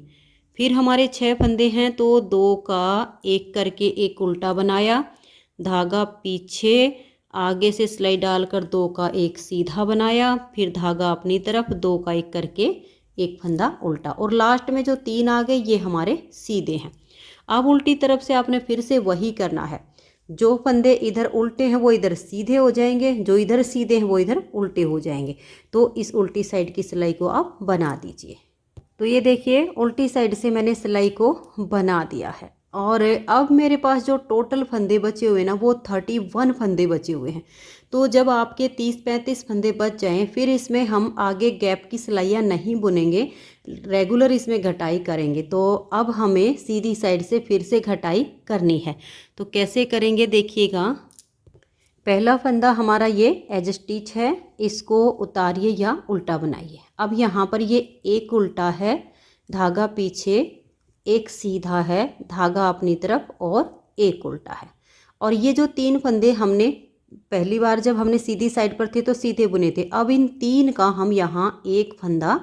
फिर हमारे 6 फंदे हैं तो 2 का एक करके एक उल्टा बनाया, धागा पीछे, आगे से सिलाई डालकर 2 का एक सीधा बनाया, फिर धागा अपनी तरफ 2 का एक करके एक फंदा उल्टा, और लास्ट में जो 3 आ गए ये हमारे सीधे हैं। अब उल्टी तरफ से आपने फिर से वही करना है, जो फंदे इधर उल्टे हैं वो इधर सीधे हो जाएंगे, जो इधर सीधे हैं वो इधर उल्टे हो जाएंगे। तो इस उल्टी साइड की सिलाई को आप बना दीजिए। तो ये देखिए उल्टी साइड से मैंने सिलाई को बना दिया है, और अब मेरे पास जो टोटल फंदे बचे हुए ना वो 31 फंदे बचे हुए हैं। तो जब आपके 30-35 फंदे बच जाएं फिर इसमें हम आगे गैप की सिलाइयाँ नहीं बुनेंगे, रेगुलर इसमें घटाई करेंगे। तो अब हमें सीधी साइड से फिर से घटाई करनी है। तो कैसे करेंगे देखिएगा। पहला फंदा हमारा ये एज स्टिच है, इसको उतारिए या उल्टा बनाइए। अब यहाँ पर ये एक उल्टा है, धागा पीछे, एक सीधा है, धागा अपनी तरफ और एक उल्टा है। और ये जो 3 फंदे हमने पहली बार जब हमने सीधी साइड पर थे तो सीधे बुने थे, अब इन 3 का हम यहाँ एक फंदा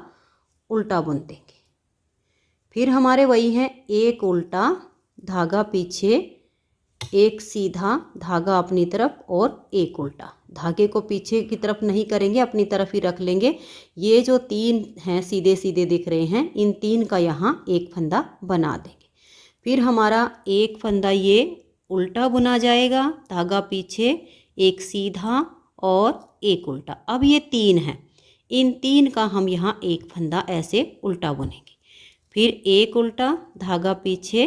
उल्टा बुन देंगे। फिर हमारे वही हैं, एक उल्टा, धागा पीछे, एक सीधा, धागा अपनी तरफ और एक उल्टा। धागे को पीछे की तरफ नहीं करेंगे, अपनी तरफ ही रख लेंगे। ये जो 3 हैं सीधे सीधे दिख रहे हैं, इन 3 का यहाँ एक फंदा बना देंगे। फिर हमारा एक फंदा ये उल्टा बुना जाएगा, धागा पीछे, एक सीधा और एक उल्टा। अब ये 3 हैं, इन 3 का हम यहाँ एक फंदा ऐसे उल्टा बुनेंगे। फिर एक उल्टा, धागा पीछे,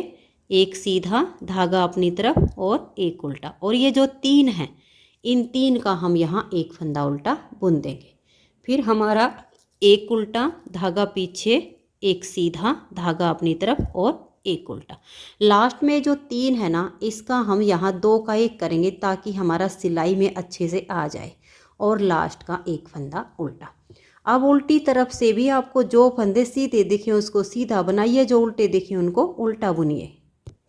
एक सीधा, धागा अपनी तरफ और एक उल्टा। और ये जो 3 हैं इन 3 का हम यहाँ एक फंदा उल्टा बुन देंगे। फिर हमारा एक उल्टा, धागा पीछे, एक सीधा, धागा अपनी तरफ और एक उल्टा। लास्ट में जो 3 है ना इसका हम यहाँ 2 का एक करेंगे ताकि हमारा सिलाई में अच्छे से आ जाए, और लास्ट का एक फंदा उल्टा। अब उल्टी तरफ से भी आपको जो फंदे सीधे दिखे उसको सीधा बनाइए, जो उल्टे दिखे उनको उल्टा बुनिए।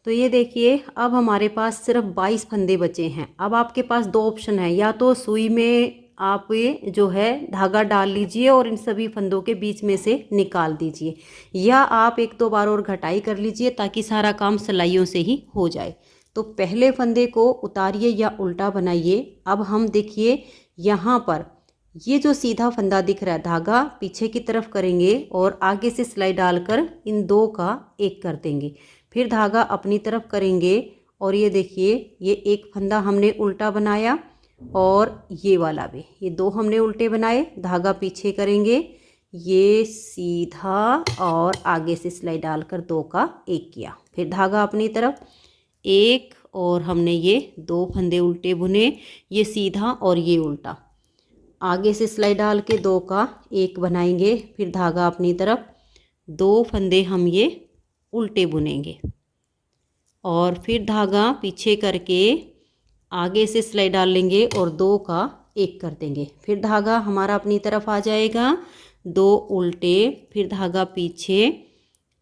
तो ये देखिए अब हमारे पास सिर्फ 22 फंदे बचे हैं। अब आपके पास 2 ऑप्शन है, या तो सुई में आप ये जो है धागा डाल लीजिए और इन सभी फंदों के बीच में से निकाल दीजिए, या आप 1-2 बार और घटाई कर लीजिए ताकि सारा काम सिलाइयों से ही हो जाए। तो पहले फंदे को उतारिए या उल्टा बनाइए। अब हम देखिए यहाँ पर ये जो सीधा फंदा दिख रहा है, धागा पीछे की तरफ करेंगे और आगे से सिलाई डालकर इन 2 का एक कर देंगे। फिर धागा अपनी तरफ करेंगे और ये देखिए ये एक फंदा हमने उल्टा बनाया और ये वाला भी, ये 2 हमने उल्टे बनाए, धागा पीछे करेंगे, ये सीधा और आगे से सिलाई डालकर 2 का एक किया। फिर धागा अपनी तरफ एक और हमने ये 2 फंदे उल्टे बुने, ये सीधा और ये उल्टा, आगे से सिलाई डाल के 2 का एक बनाएंगे। फिर धागा अपनी तरफ, 2 फंदे हम ये उल्टे बुनेंगे और फिर धागा पीछे करके आगे से सिलाई डाल लेंगे और 2 का एक कर देंगे। फिर धागा हमारा अपनी तरफ आ जाएगा, 2 उल्टे, फिर धागा पीछे,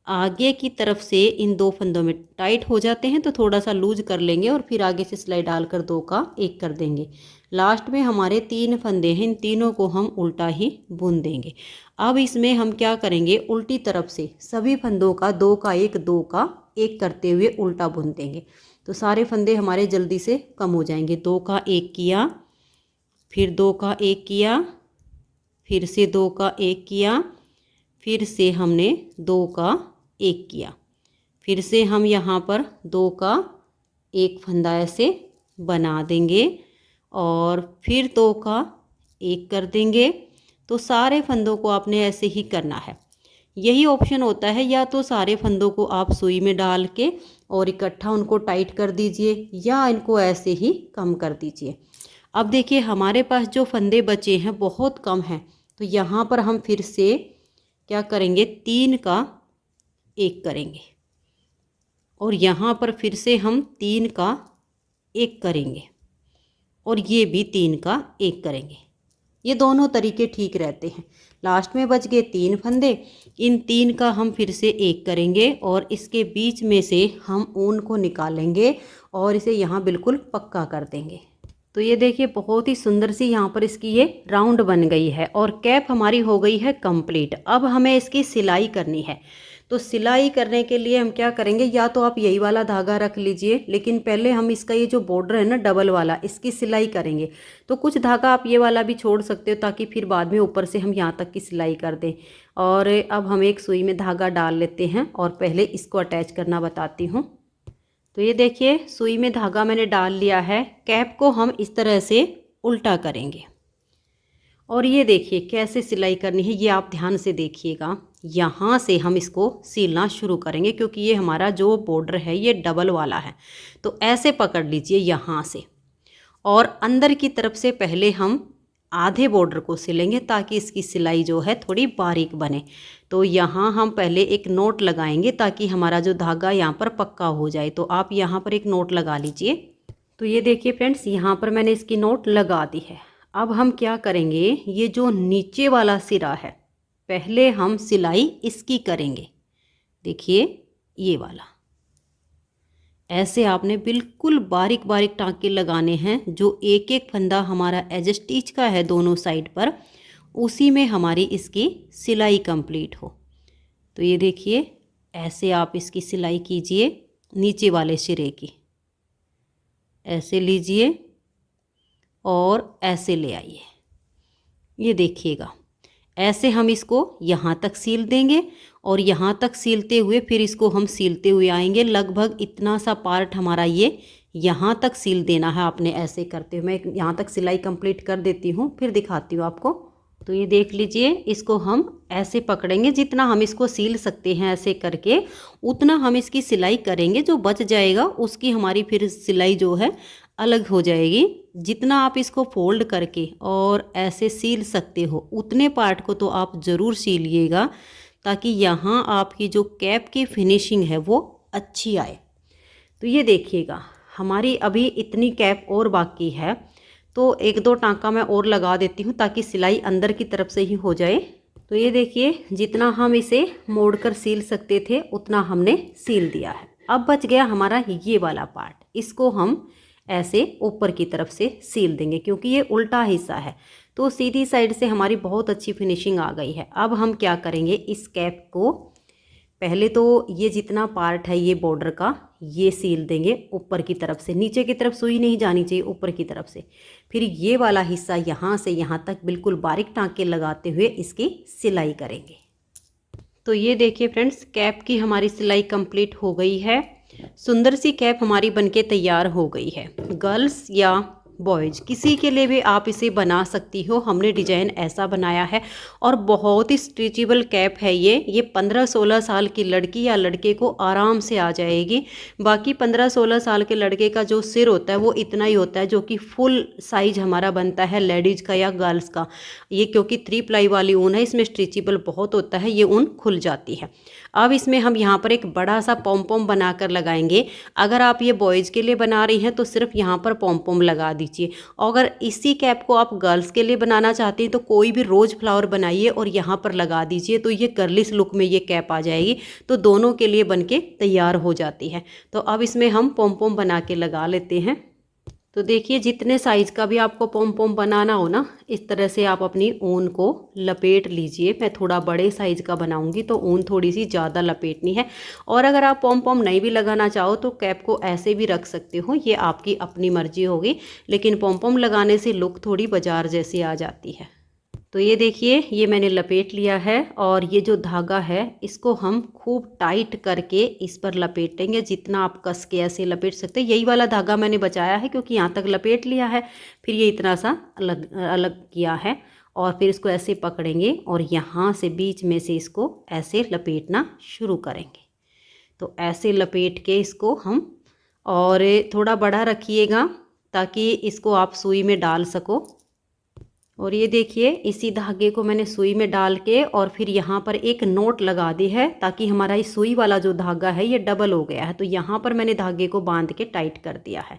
आगे की तरफ से इन 2 फंदों में टाइट हो जाते हैं तो थोड़ा सा लूज कर लेंगे और फिर आगे से सिलाई डालकर 2 का 1 कर देंगे। लास्ट में हमारे 3 फंदे हैं, इन तीनों को हम उल्टा ही बुन देंगे। अब इसमें हम क्या करेंगे, उल्टी तरफ से सभी फंदों का 2 का 1 2 का 1 करते हुए उल्टा बुन देंगे। तो सारे फंदे हमारे जल्दी से कम हो जाएंगे। 2 का 1 किया, फिर 2 का 1 किया, फिर से 2 का 1 किया, फिर से हमने 2 का 1 किया, फिर से हम यहाँ पर 2 का 1 फंदा ऐसे बना देंगे और फिर 2 का 1 कर देंगे। तो सारे फंदों को आपने ऐसे ही करना है। यही ऑप्शन होता है, या तो सारे फंदों को आप सुई में डाल के और इकट्ठा उनको टाइट कर दीजिए, या इनको ऐसे ही कम कर दीजिए। अब देखिए हमारे पास जो फंदे बचे हैं बहुत कम हैं, तो यहाँ पर हम फिर से क्या करेंगे, 3 का 1 करेंगे और यहाँ पर फिर से हम 3 का 1 करेंगे और ये भी 3 का 1 करेंगे। ये दोनों तरीके ठीक रहते हैं। लास्ट में बच गए 3 फंदे, इन 3 का हम फिर से 1 करेंगे और इसके बीच में से हम ऊन को निकालेंगे और इसे यहाँ बिल्कुल पक्का कर देंगे। तो ये देखिए बहुत ही सुंदर सी यहाँ पर इसकी ये राउंड बन गई है और कैप हमारी हो गई है कंप्लीट। अब हमें इसकी सिलाई करनी है। तो सिलाई करने के लिए हम क्या करेंगे, या तो आप यही वाला धागा रख लीजिए, लेकिन पहले हम इसका ये जो बॉर्डर है ना डबल वाला, इसकी सिलाई करेंगे। तो कुछ धागा आप ये वाला भी छोड़ सकते हो ताकि फिर बाद में ऊपर से हम यहाँ तक की सिलाई कर दें। और अब हम एक सुई में धागा डाल लेते हैं और पहले इसको अटैच करना बताती हूँ। तो ये देखिए सुई में धागा मैंने डाल लिया है। कैप को हम इस तरह से उल्टा करेंगे और ये देखिए कैसे सिलाई करनी है, ये आप ध्यान से देखिएगा। यहाँ से हम इसको सीलना शुरू करेंगे क्योंकि ये हमारा जो बॉर्डर है ये डबल वाला है। तो ऐसे पकड़ लीजिए यहाँ से और अंदर की तरफ से पहले हम आधे बॉर्डर को सिलेंगे ताकि इसकी सिलाई जो है थोड़ी बारीक बने। तो यहाँ हम पहले एक नोट लगाएंगे ताकि हमारा जो धागा यहाँ पर पक्का हो जाए। तो आप यहाँ पर एक नोट लगा लीजिए। तो ये देखिए फ्रेंड्स, यहाँ पर मैंने इसकी नोट लगा दी है। अब हम क्या करेंगे, ये जो नीचे वाला सिरा है पहले हम सिलाई इसकी करेंगे। देखिए ये वाला ऐसे आपने बिल्कुल बारीक बारीक टाँके लगाने हैं। जो एक एक फंदा हमारा एज स्टिच का है दोनों साइड पर, उसी में हमारी इसकी सिलाई कंप्लीट हो। तो ये देखिए ऐसे आप इसकी सिलाई कीजिए नीचे वाले सिरे की, ऐसे लीजिए और ऐसे ले आइए। ये देखिएगा ऐसे हम इसको यहाँ तक सील देंगे और यहाँ तक सीलते हुए फिर इसको हम सीलते हुए आएंगे। लगभग इतना सा पार्ट हमारा ये यहाँ तक सील देना है आपने ऐसे करते हुए। मैं यहाँ तक सिलाई कंप्लीट कर देती हूँ फिर दिखाती हूँ आपको। तो ये देख लीजिए, इसको हम ऐसे पकड़ेंगे, जितना हम इसको सील सकते हैं ऐसे करके उतना हम इसकी सिलाई करेंगे। जो बच जाएगा उसकी हमारी फिर सिलाई जो है अलग हो जाएगी। जितना आप इसको फोल्ड करके और ऐसे सील सकते हो उतने पार्ट को तो आप ज़रूर सीलिएगा ताकि यहाँ आपकी जो कैप की फिनिशिंग है वो अच्छी आए। तो ये देखिएगा हमारी अभी इतनी कैप और बाकी है, तो एक दो टाँका मैं और लगा देती हूँ ताकि सिलाई अंदर की तरफ से ही हो जाए। तो ये देखिए जितना हम इसे मोड़कर सील सकते थे उतना हमने सील दिया है। अब बच गया हमारा ये वाला पार्ट, इसको हम ऐसे ऊपर की तरफ से सील देंगे क्योंकि ये उल्टा हिस्सा है। तो सीधी साइड से हमारी बहुत अच्छी फिनिशिंग आ गई है। अब हम क्या करेंगे, इस कैप को पहले तो ये जितना पार्ट है ये बॉर्डर का ये सील देंगे ऊपर की तरफ से। नीचे की तरफ सुई नहीं जानी चाहिए, ऊपर की तरफ से। फिर ये वाला हिस्सा यहाँ से यहाँ तक बिल्कुल बारीक टाँके लगाते हुए इसकी सिलाई करेंगे। तो ये देखिए फ्रेंड्स, कैप की हमारी सिलाई कंप्लीट हो गई है। सुंदर सी कैप हमारी बनके तैयार हो गई है। गर्ल्स या बॉयज़ किसी के लिए भी आप इसे बना सकती हो। हमने डिज़ाइन ऐसा बनाया है और बहुत ही स्ट्रेचेबल कैप है ये 15-16 साल की लड़की या लड़के को आराम से आ जाएगी। बाकी 15-16 साल के लड़के का जो सिर होता है वो इतना ही होता है जो कि फुल साइज हमारा बनता है लेडीज़ का या गर्ल्स का। ये क्योंकि 3 प्लाई वाली ऊन है, इसमें स्ट्रेचेबल बहुत होता है, ये ऊन खुल जाती है। अब इसमें हम यहाँ पर एक बड़ा सा पॉम पॉम बनाकर लगाएंगे। अगर आप ये बॉयज़ के लिए बना रही हैं तो सिर्फ यहाँ पर पॉम पॉम लगा दीजिए। अगर इसी कैप को आप गर्ल्स के लिए बनाना चाहती हैं तो कोई भी रोज़ फ्लावर बनाइए और यहाँ पर लगा दीजिए, तो ये गर्लिश लुक में ये कैप आ जाएगी। तो दोनों के लिए बनके तैयार हो जाती है। तो अब इसमें हम पॉम पॉम बना के लगा लेते हैं। तो देखिए, जितने साइज़ का भी आपको पॉम पॉम बनाना हो ना, इस तरह से आप अपनी ऊन को लपेट लीजिए। मैं थोड़ा बड़े साइज़ का बनाऊंगी तो ऊन थोड़ी सी ज़्यादा लपेटनी है। और अगर आप पॉम पॉम नहीं भी लगाना चाहो तो कैप को ऐसे भी रख सकते हो, ये आपकी अपनी मर्जी होगी। लेकिन पॉम पॉम लगाने से लुक थोड़ी बाजार जैसी आ जाती है। तो ये देखिए, ये मैंने लपेट लिया है और ये जो धागा है इसको हम खूब टाइट करके इस पर लपेटेंगे। जितना आप कस के ऐसे लपेट सकते हैं। यही वाला धागा मैंने बचाया है क्योंकि यहाँ तक लपेट लिया है, फिर ये इतना सा अलग अलग किया है। और फिर इसको ऐसे पकड़ेंगे और यहाँ से बीच में से इसको ऐसे लपेटना शुरू करेंगे। तो ऐसे लपेट के इसको हम, और थोड़ा बड़ा रखिएगा ताकि इसको आप सुई में डाल सको। और ये देखिए, इसी धागे को मैंने सुई में डाल के और फिर यहाँ पर एक नोट लगा दी है ताकि हमारा ये सुई वाला जो धागा है ये डबल हो गया है। तो यहाँ पर मैंने धागे को बांध के टाइट कर दिया है।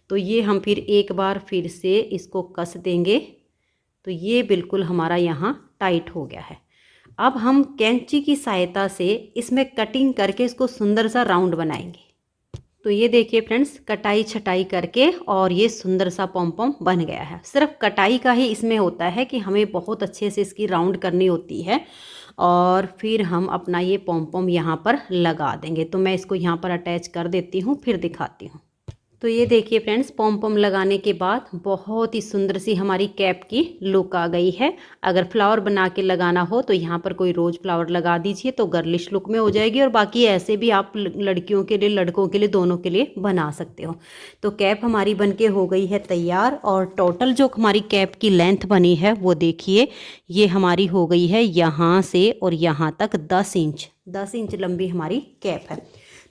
तो ये हम फिर एक बार फिर से इसको कस देंगे। तो ये बिल्कुल हमारा यहाँ टाइट हो गया है। अब हम कैंची की सहायता से इसमें कटिंग करके इसको सुंदर सा राउंड बनाएंगे। तो ये देखिए फ्रेंड्स, कटाई छटाई करके और ये सुंदर सा पॉम पॉम बन गया है। सिर्फ कटाई का ही इसमें होता है कि हमें बहुत अच्छे से इसकी राउंड करनी होती है। और फिर हम अपना ये पॉम पॉम यहाँ पर लगा देंगे। तो मैं इसको यहाँ पर अटैच कर देती हूँ, फिर दिखाती हूँ। तो ये देखिए फ्रेंड्स, पॉम पॉम लगाने के बाद बहुत ही सुंदर सी हमारी कैप की लुक आ गई है। अगर फ्लावर बना के लगाना हो तो यहाँ पर कोई रोज़ फ्लावर लगा दीजिए तो गर्लिश लुक में हो जाएगी। और बाकी ऐसे भी आप लड़कियों के लिए, लड़कों के लिए, दोनों के लिए बना सकते हो। तो कैप हमारी बनके हो गई है तैयार। और टोटल जो हमारी कैप की लेंथ बनी है वो देखिए, ये हमारी हो गई है यहाँ से और यहाँ तक 10 इंच लंबी हमारी कैप है।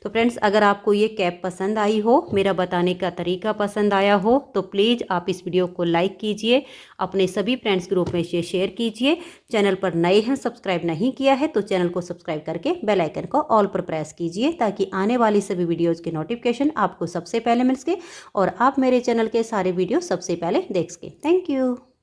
तो फ्रेंड्स, अगर आपको ये कैप पसंद आई हो, मेरा बताने का तरीका पसंद आया हो, तो प्लीज़ आप इस वीडियो को लाइक कीजिए, अपने सभी फ्रेंड्स ग्रुप में शेयर कीजिए। चैनल पर नए हैं, सब्सक्राइब नहीं किया है तो चैनल को सब्सक्राइब करके बेल आइकन को ऑल पर प्रेस कीजिए ताकि आने वाली सभी वीडियोज़ के नोटिफिकेशन आपको सबसे पहले मिल सके और आप मेरे चैनल के सारे वीडियो सबसे पहले देख सकें। Thank you.